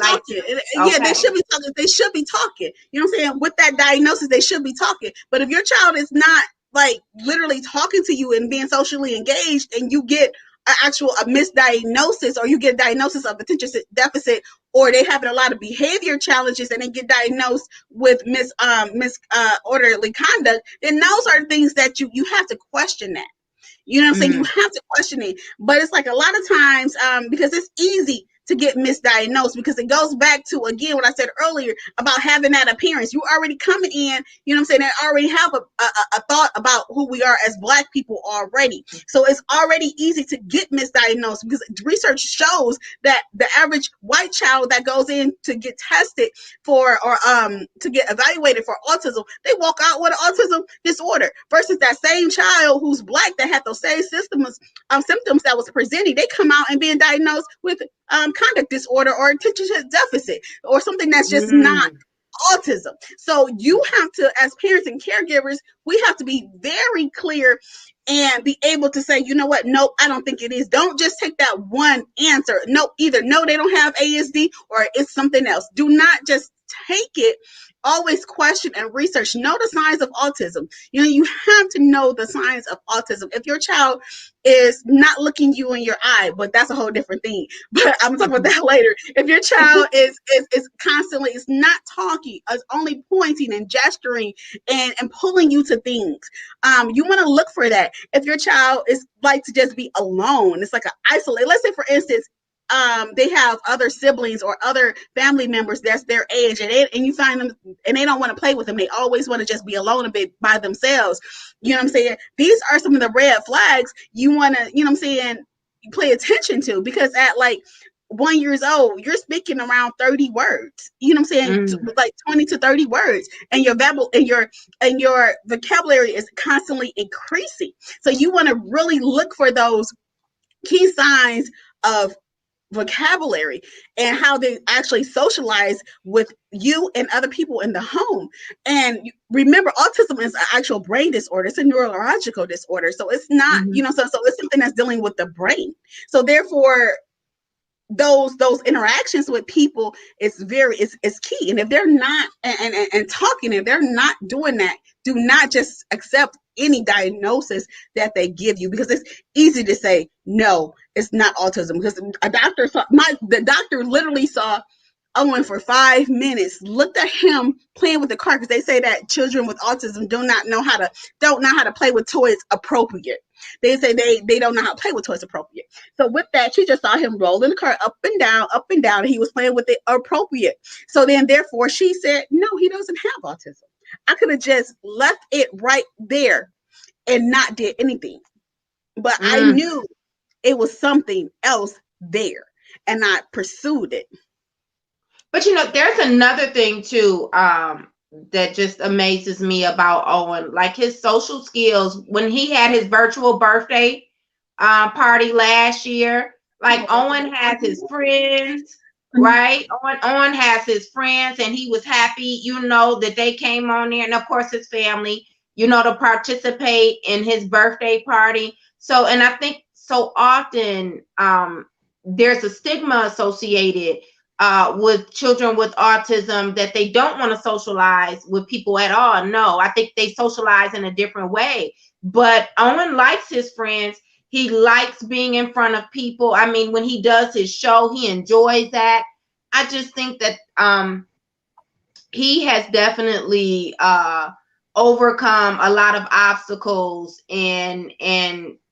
talking. Yeah, they should be talking. They should be talking. You know what I'm saying? With that diagnosis, they should be talking. But if your child is not like literally talking to you and being socially engaged, and you get a misdiagnosis, or you get a diagnosis of attention deficit, or they having a lot of behavior challenges and they get diagnosed with misorderly conduct, then those are things that you have to question that. You know what I'm saying? You have to question it. But it's like a lot of times, because it's easy to get misdiagnosed, because it goes back to, again, what I said earlier about having that appearance. You already coming in, you know what I'm saying, they already have a thought about who we are as Black people already. So it's already easy to get misdiagnosed, because research shows that the average white child that goes in to get tested for, or to get evaluated for autism, they walk out with an autism disorder, versus that same child who's Black that had those same symptoms that was presenting, they come out and being diagnosed with conduct disorder or attention deficit or something that's just not autism. So you have to, as parents and caregivers, we have to be very clear and be able to say, you know what, nope, I don't think it is. Don't just take that one answer. No, either no, they don't have ASD, or it's something else. Do not just take it. Always question and research. Know the signs of autism. You know, you have to know the signs of autism. If your child is not looking you in your eye, but that's a whole different thing. But I'm talking about that later. If your child is constantly, is not talking, is only pointing and gesturing and pulling you to things, you want to look for that. If your child is like to just be alone, it's like an isolate. Let's say, for instance, they have other siblings or other family members that's their age, and you find them and they don't want to play with them. They always want to just be alone a bit by themselves. You know what I'm saying? These are some of the red flags you want to, you know what I'm saying, pay attention to, because at like 1 year old, you're speaking around 30 words. You know what I'm saying? Like 20 to 30 words, and your vocabulary is constantly increasing. So you want to really look for those key signs of vocabulary and how they actually socialize with you and other people in the home. And remember, autism is an actual brain disorder. It's a neurological disorder. So it's not, you know, so it's something that's dealing with the brain. So therefore, those interactions with people is key. And if they're not and talking, if they're not doing that, do not just accept any diagnosis that they give you, because it's easy to say no, it's not autism. Because the doctor literally saw Owen for 5 minutes, looked at him playing with the car, because they say that children with autism don't know how to play with toys appropriate. They say they don't know how to play with toys appropriate. So with that, she just saw him rolling the car up and down, and he was playing with it appropriate. So then, therefore, she said, no, he doesn't have autism. I could have just left it right there and not did anything. But I knew it was something else there, and I pursued it. But you know, there's another thing too that just amazes me about Owen, like his social skills. When he had his virtual birthday party last year, like Owen has his friends, right? Owen has his friends, and he was happy, you know, that they came on there, and of course his family, you know, to participate in his birthday party. So, and I think so often there's a stigma associated with children with autism, that they don't want to socialize with people at all. No, I think they socialize in a different way. But Owen likes his friends. He likes being in front of people. I mean, when he does his show, he enjoys that. I just think that he has definitely overcome a lot of obstacles, and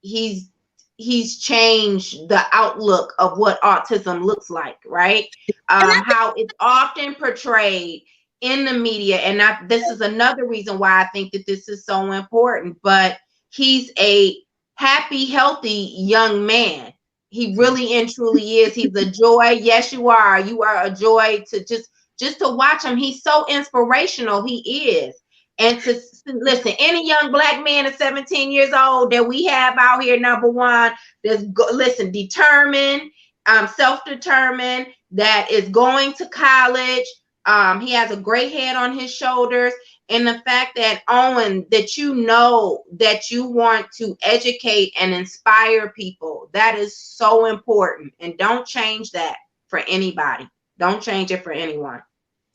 he's changed the outlook of what autism looks like, right? How it's often portrayed in the media. And this is another reason why I think that this is so important. But he's a happy, healthy young man. He really and truly is. He's a joy. Yes, you are. You are a joy to just to watch him. He's so inspirational. He is. And to listen, any young Black man at 17 years old that we have out here, number one, that's determined, self-determined, that is going to college. He has a great head on his shoulders. And the fact that, Owen, that you know that you want to educate and inspire people, that is so important. And don't change that for anybody. Don't change it for anyone.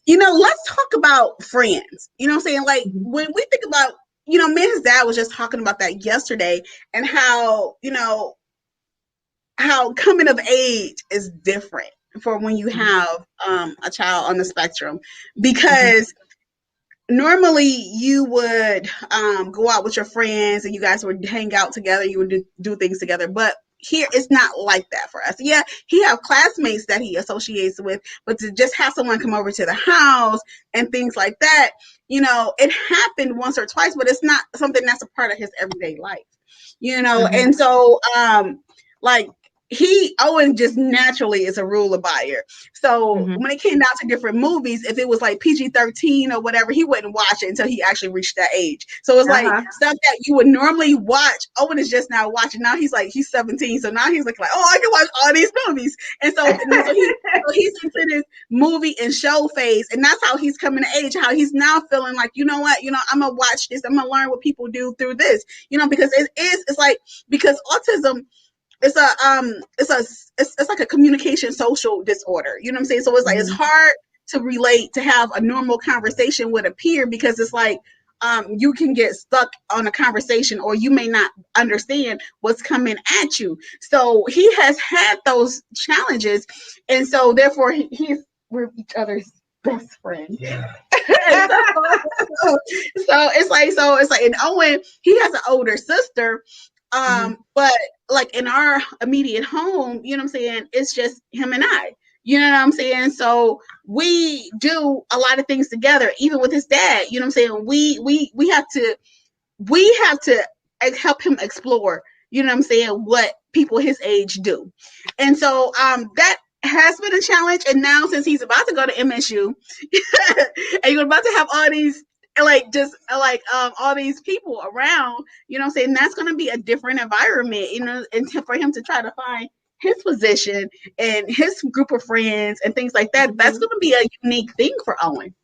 You know, let's talk about friends. You know what I'm saying? Like, when we think about, you know, me and his dad was just talking about that yesterday, and how, you know, how coming of age is different for when you have a child on the spectrum, because normally you would go out with your friends and you guys would hang out together, you would do things together. But here it's not like that for us. Yeah, he have classmates that he associates with, but to just have someone come over to the house and things like that, it happened once or twice, but it's not something that's a part of his everyday life, Mm-hmm. And so like Owen just naturally is a rule abider. So when it came down to different movies, if it was like PG-13 or whatever, he wouldn't watch it until he actually reached that age. So it's like stuff that you would normally watch, Owen is just now watching. Now he's 17, so now he's like, oh, I can watch all these movies. And so he's into this movie and show phase, and that's how he's coming to age. How he's now feeling like, you know what, I'm gonna watch this. I'm gonna learn what people do through this. Because it's like, because autism. It's like a communication social disorder. You know what I'm saying? So it's like, it's hard to relate, to have a normal conversation with a peer, because it's like, you can get stuck on a conversation, or you may not understand what's coming at you. So he has had those challenges, and so therefore we're each other's best friend. Yeah. so it's like, and Owen, he has an older sister. But like in our immediate home, you know what I'm saying, it's just him and I, you know what I'm saying? So we do a lot of things together, even with his dad, you know what I'm saying? We have to help him explore, you know what I'm saying, what people his age do. And so that has been a challenge. And now, since he's about to go to MSU and you're about to have all these all these people around, you know what I'm saying, that's going to be a different environment, and for him to try to find his position and his group of friends and things like that, that's going to be a unique thing for Owen.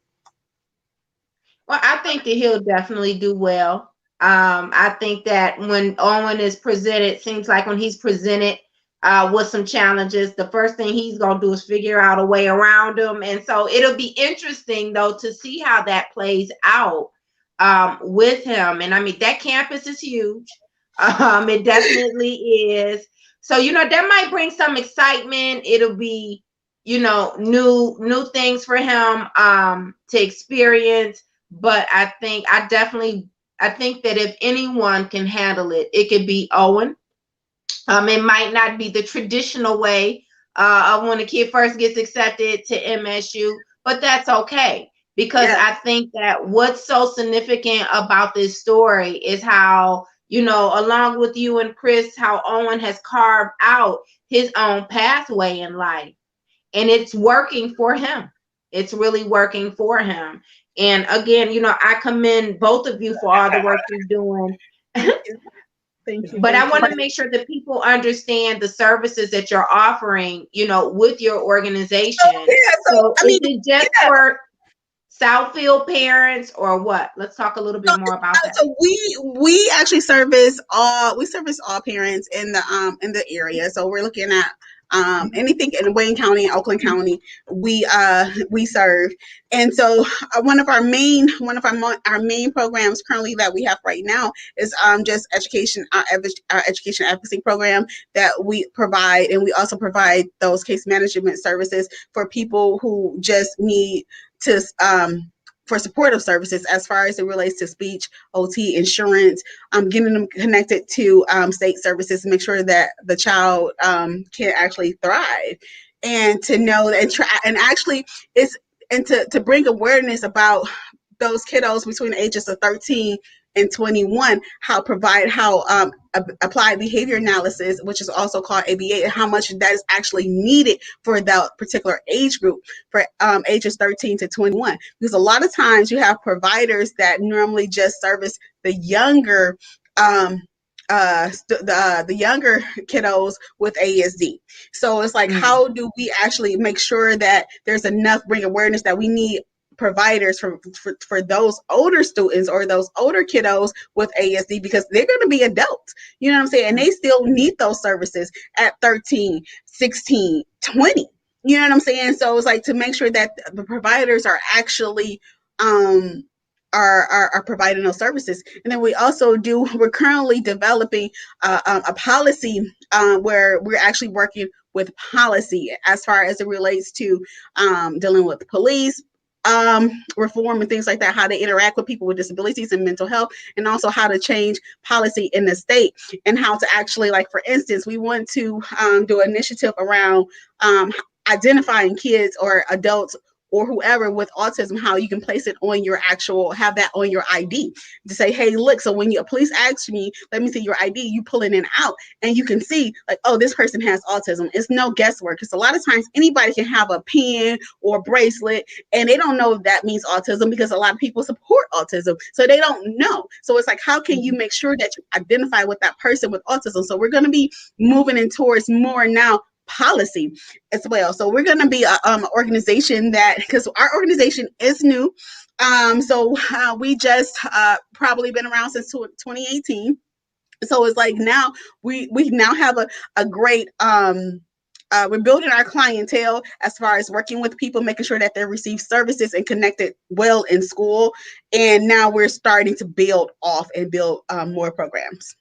Well, I think that he'll definitely do well. I think that when Owen is presented, seems like when he's presented with some challenges, the first thing he's going to do is figure out a way around them. And so it'll be interesting, though, to see how that plays out with him. And I mean, that campus is huge. It definitely is. So, that might bring some excitement. It'll be, new things for him to experience. But I think that if anyone can handle it, it could be Owen. It might not be the traditional way of when a kid first gets accepted to MSU, but that's okay, because I think that what's so significant about this story is how, along with you and Chris, how Owen has carved out his own pathway in life, and it's working for him. It's really working for him. And again, I commend both of you for all the work you're doing. Thank you. But I want to make sure that people understand the services that you're offering, with your organization. So is it just for Southfield parents or what? Let's talk a little bit more about that. So we actually service all parents in the area. So we're looking at anything in Wayne County, Oakland County, we serve. And so one of our main programs currently that we have right now is just our education advocacy program that we provide, and we also provide those case management services for people who just need to for supportive services as far as it relates to speech, OT, insurance, getting them connected to state services to make sure that the child can actually thrive, and to know to bring awareness about those kiddos between the ages of 13 and 21, how applied behavior analysis, which is also called ABA, and how much that is actually needed for that particular age group for ages 13 to 21. Because a lot of times you have providers that normally just service the younger the younger kiddos with ASD. So it's like, how do we actually make sure that there's enough, bring awareness that we need providers for those older students or those older kiddos with ASD, because they're going to be adults, you know what I'm saying? And they still need those services at 13, 16, 20, you know what I'm saying? So it's like to make sure that the providers are actually are providing those services. And then we're currently developing a policy where we're actually working with policy as far as it relates to dealing with police, reform and things like that, how to interact with people with disabilities and mental health, and also how to change policy in the state, and how to actually, like, for instance, we want to do an initiative around identifying kids or adults or whoever with autism, how you can place it on your have that on your ID to say, hey, look, so when your police ask me, let me see your ID, you pull it in and out, and you can see, like, oh, this person has autism. It's no guesswork, because a lot of times anybody can have a pin or a bracelet and they don't know that means autism, because a lot of people support autism, so they don't know. So it's like, how can you make sure that you identify with that person with autism? So we're going to be moving in towards more now policy as well. So we're going to be an organization that, because our organization is new, so we just probably been around since 2018. So it's like now we now have a great we're building our clientele as far as working with people, making sure that they receive services and connected well in school, and now we're starting to build off and build more programs.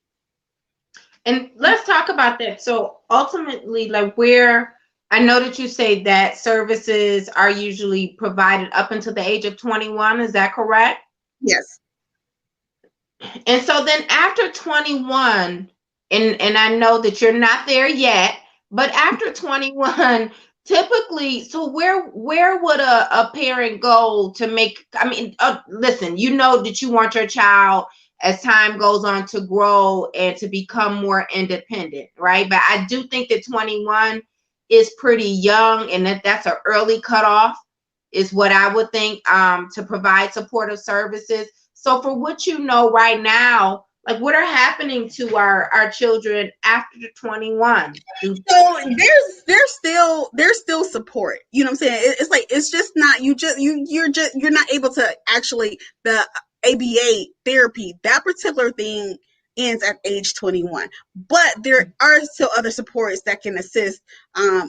And let's talk about that. So ultimately, like, where I know that you say that services are usually provided up until the age of 21. Is that correct? Yes. And so then after 21, and I know that you're not there yet, but after 21, typically, so where would a parent go to make, I mean, listen, you know that you want your child, as time goes on, to grow and to become more independent, right? But I do think that 21 is pretty young, and that's an early cutoff, is what I would think, to provide supportive services. So for what you know right now, like, what are happening to our children after 21? So there's still support. You know what I'm saying? It's like, it's just not, you're not able to actually, the ABA therapy, that particular thing ends at age 21. But there are still other supports that can assist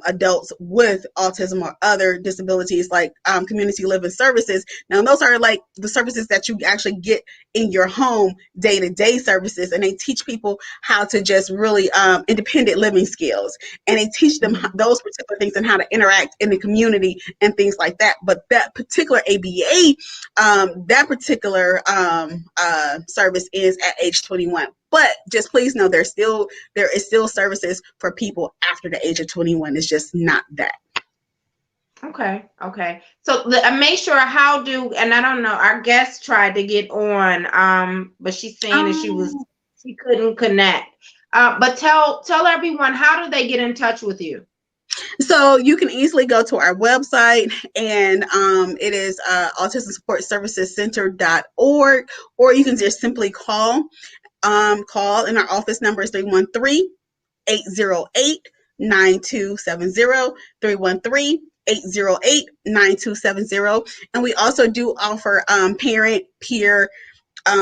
adults with autism or other disabilities, like community living services. Now, those are like the services that you actually get in your home, day-to-day services, and they teach people how to just really independent living skills, and they teach them those particular things and how to interact in the community and things like that. But that particular ABA, that particular service is at age 21. But just please know there is still services for people after the age of 21. It's just not that. Okay. So I made sure, and I don't know, our guest tried to get on, but she's saying that she couldn't connect. But tell everyone, how do they get in touch with you? So you can easily go to our website, and it is autismsupportservicescenter.org, or you can just simply call, and our office number is 313-808-9270, 313-808-9270. And we also do offer parent peer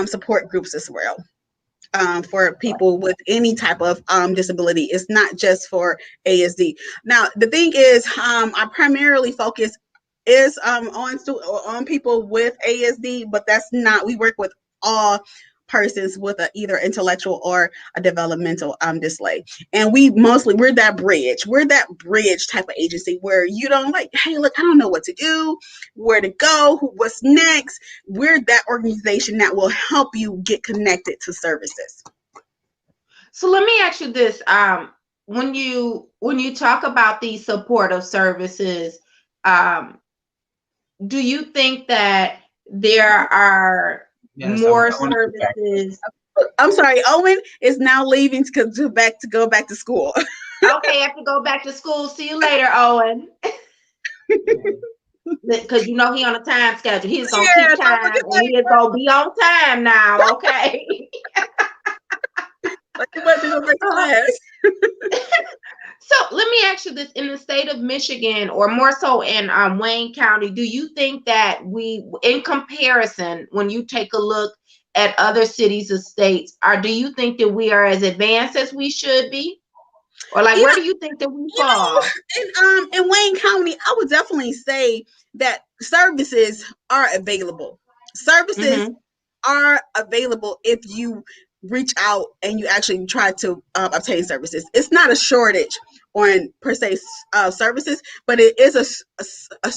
support groups as well. For people with any type of disability. It's not just for ASD. Now, the thing is, our primarily focus is on people with ASD, but that's not, we work with all persons with either intellectual or a developmental delay. And we're that bridge type of agency where you don't like, hey, look, I don't know what to do, where to go, what's next. We're that organization that will help you get connected to services. So let me ask you this. When you talk about these supportive services, do you think that there are more services? I'm sorry, Owen is now leaving to go back to school. Okay, I have to go back to school. See you later, Owen. Because you know he on a time schedule. He's gonna keep time, and he is gonna be on time now. Okay. So let me ask you this: in the state of Michigan, or more so in Wayne County, do you think that we, in comparison, when you take a look at other cities or states, do you think that we are as advanced as we should be? Or like, where do you think that we fall? In Wayne County, I would definitely say that services are available. Services are available if you reach out and you actually try to obtain services. It's not a shortage on per se services, but it is a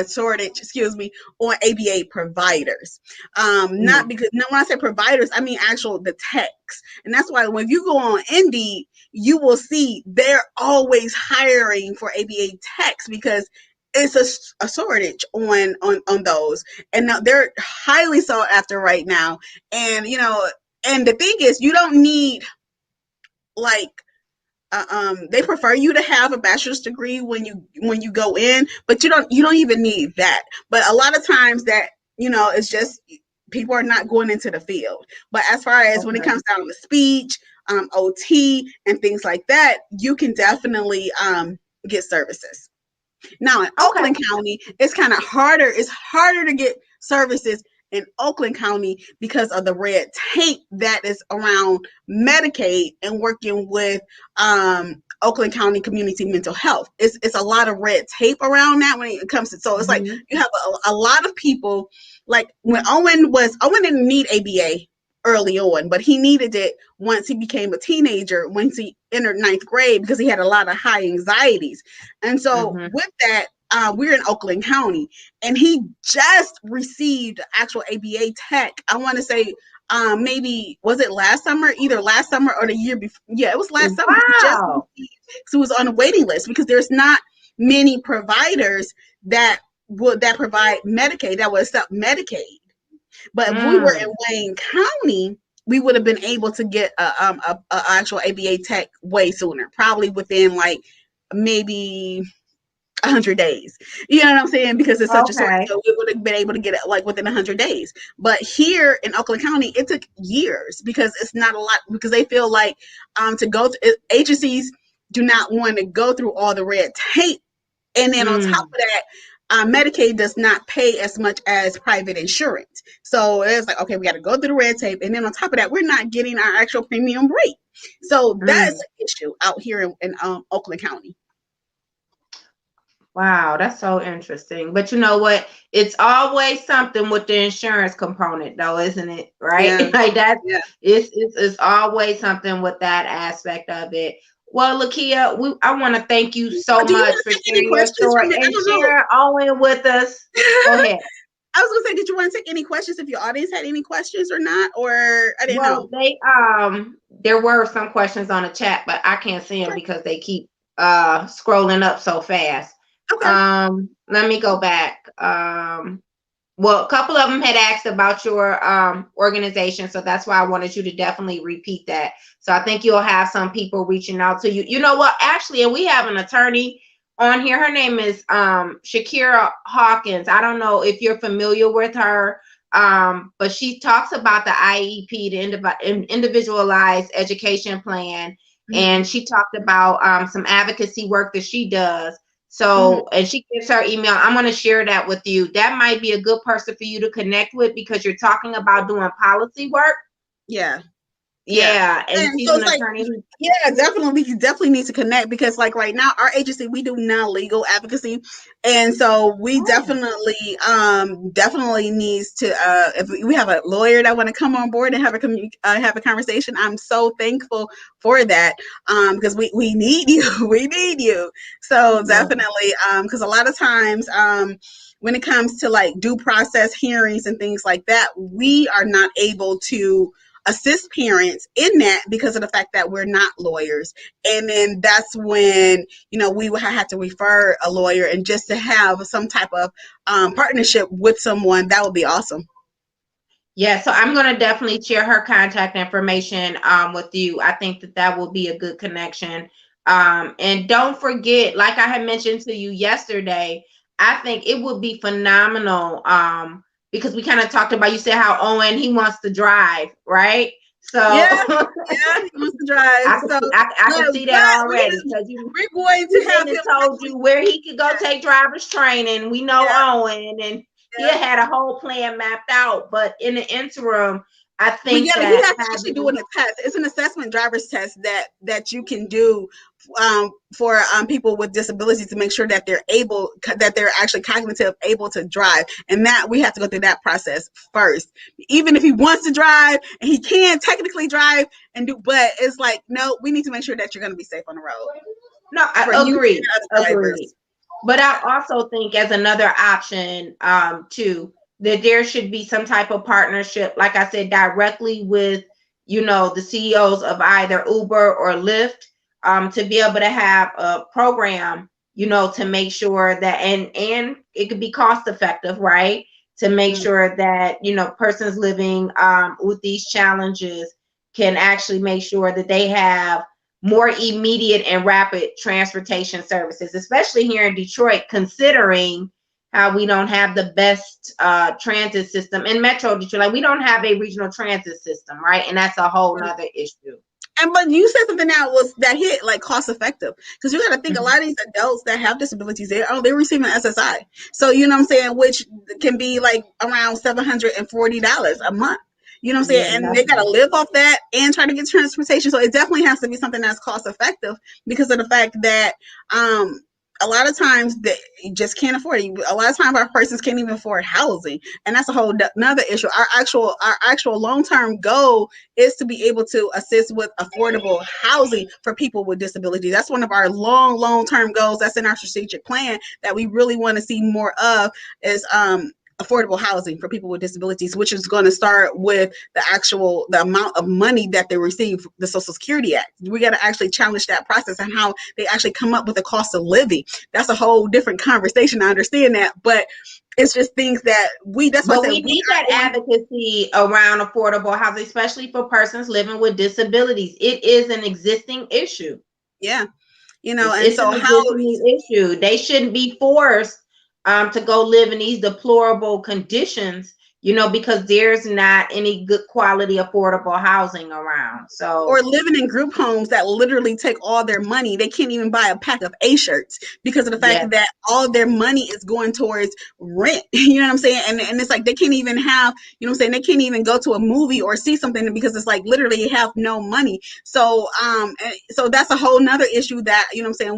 shortage, excuse me, on ABA providers. Not because, no, when I say providers, I mean actual the techs. And that's why when you go on Indeed, you will see they're always hiring for ABA techs because it's a shortage on those, and now they're highly sought after right now. And and the thing is, you don't need like they prefer you to have a bachelor's degree when you go in, but you don't even need that. But a lot of times that it's just people are not going into the field. But as far as when it comes down to speech, OT, and things like that, you can definitely get services. Now in Oakland County, it's kind of harder. It's harder to get services in Oakland County because of the red tape that is around Medicaid and working with Oakland County Community Mental Health. It's a lot of red tape around that when it comes to, so it's like you have a lot of people, like when Owen didn't need ABA early on, but he needed it once he became a teenager, once he entered 9th grade, because he had a lot of high anxieties. And so with that, we're in Oakland County, and he just received actual ABA tech. I want to say maybe, was it last summer? Either last summer or the year before. Yeah, it was last summer. Wow. So he was on a waiting list because there's not many providers that provide Medicaid, that would accept Medicaid. But if we were in Wayne County, we would have been able to get a actual ABA tech way sooner, probably within like maybe 100 days. You know what I'm saying? Because it's such a short, so we would have been able to get it like within 100 days. But here in Oakland County, it took years because it's not a lot, because they feel like agencies do not want to go through all the red tape. And then on top of that, Medicaid does not pay as much as private insurance. So it's like, okay, we got to go through the red tape. And then on top of that, we're not getting our actual premium rate. So that's an issue out here in Oakland County. Wow, that's so interesting. But you know what? It's always something with the insurance component, though, isn't it? Right? Yeah. Like that. Yeah. It's always something with that aspect of it. Well, Lakia, I want to thank you so much for sharing your story and sharing Owen with us. Go ahead. I was gonna say, did you want to take any questions if your audience had any questions or not? Or I didn't know. There were some questions on the chat, but I can't see them because they keep scrolling up so fast. Okay. Let me go back. Well, a couple of them had asked about your organization, so that's why I wanted you to definitely repeat that. So I think you'll have some people reaching out to you. You know what? Actually, and we have an attorney on here. Her name is Shakira Hawkins. I don't know if you're familiar with her, but she talks about the IEP, the individualized education plan, and she talked about some advocacy work that she does. So, and she gives her email. I'm going to share that with you. That might be a good person for you to connect with because you're talking about doing policy work. Yeah. Yeah. And she's so an attorney. Yeah, definitely. You definitely need to connect because like right now, our agency, we do non-legal advocacy. And so we definitely needs to, if we have a lawyer that want to come on board and have a conversation, I'm so thankful for that. Because we need you, we need you. So definitely, because a lot of times, when it comes to like due process hearings and things like that, we are not able to assist parents in that because of the fact that we're not lawyers. And then that's when, we would have to refer a lawyer, and just to have some type of partnership with someone, that would be awesome. Yeah, so I'm going to definitely share her contact information with you. I think that will be a good connection. And don't forget, like I had mentioned to you yesterday, I think it would be phenomenal because we kind of talked about, you said how Owen, he wants to drive, right? So yeah, he wants to drive. I can see that already. We're going to have him told you where he could go take driver's training. We know Owen, and he had a whole plan mapped out. But in the interim, I think he has to actually do a test. It's an assessment driver's test that you can do for people with disabilities to make sure that they're actually cognitive, able to drive, and that we have to go through that process first. Even if he wants to drive and he can technically drive but it's like, no, we need to make sure that you're going to be safe on the road. No, I agree. But I also think as another option, too, that there should be some type of partnership, like I said, directly with, the CEOs of either Uber or Lyft, to be able to have a program, to make sure that, and it could be cost effective, right? To make sure that, persons living with these challenges can actually make sure that they have more immediate and rapid transportation services, especially here in Detroit, considering how we don't have the best transit system in Metro Detroit. Like, we don't have a regional transit system, right? And that's a whole nother issue. But you said something that hit like cost effective, because you got to think a lot of these adults that have disabilities, they're receiving SSI, so you know what I'm saying, which can be like around $740 a month. You know what I'm saying? And they got to live off that and try to get transportation. So it definitely has to be something that's cost effective, because of the fact that a lot of times they just can't afford it. A lot of times our persons can't even afford housing. And that's a whole another issue. Our actual long-term goal is to be able to assist with affordable housing for people with disabilities. That's one of our long-term goals. That's in our strategic plan that we really want to see more of, is affordable housing for people with disabilities, which is going to start with the amount of money that they receive, the Social Security Act. We got to actually challenge that process and how they actually come up with the cost of living. That's a whole different conversation. I understand that, but it's just things that we need that advocacy around affordable housing, especially for persons living with disabilities. It is an existing issue. Yeah. It's so an existing issue. They shouldn't be forced to go live in these deplorable conditions, because there's not any good quality affordable housing around. So, or living in group homes that literally take all their money. They can't even buy a pack of A-shirts because of the fact that all their money is going towards rent. You know what I'm saying? And it's like they can't even have, they can't even go to a movie or see something, because it's like literally you have no money. So so that's a whole nother issue that,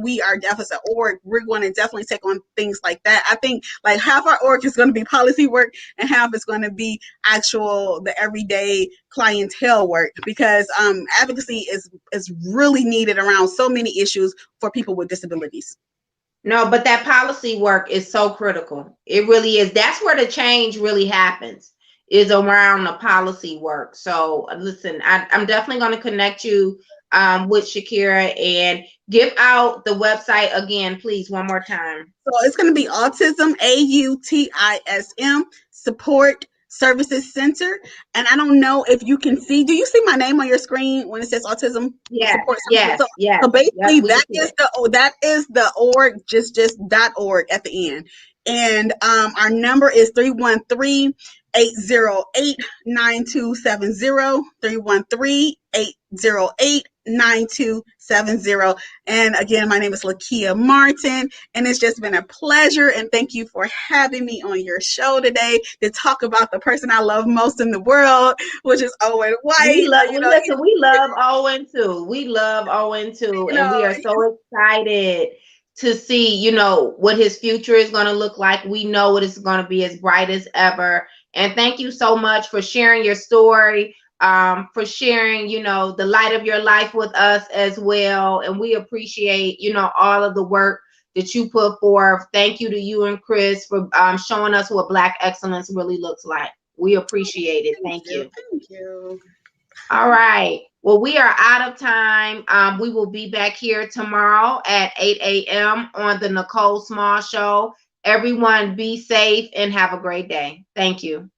we are deficit org. We're going to definitely take on things like that. I think like half our org is going to be policy work and half is going to be the everyday clientele work, because advocacy is really needed around so many issues for people with disabilities. No, but that policy work is so critical. It really is. That's where the change really happens, is around the policy work. So listen, I'm definitely going to connect you with Shakira, and give out the website again, please, one more time. So it's going to be Autism, AUTISM, Support Services Center. And I don't know if you can see, do you see my name on your screen when it says Autism? Yes. So basically that is the org, just .org at the end. And our number is 313-808-9270, 313-808-9270. And again, my name is Lakia Martin, and it's just been a pleasure. And thank you for having me on your show today to talk about the person I love most in the world, which is Owen White. We love Owen too. We love Owen too. And we are so excited to see, what his future is going to look like. We know it is going to be as bright as ever. And thank you so much for sharing your story, for sharing, the light of your life with us as well. And we appreciate, all of the work that you put forth. Thank you to you and Chris for showing us what Black excellence really looks like. We appreciate it. Thank you. Thank you. All right. Well, we are out of time. We will be back here tomorrow at 8 a.m. on the Nicole Small Show. Everyone be safe and have a great day. Thank you.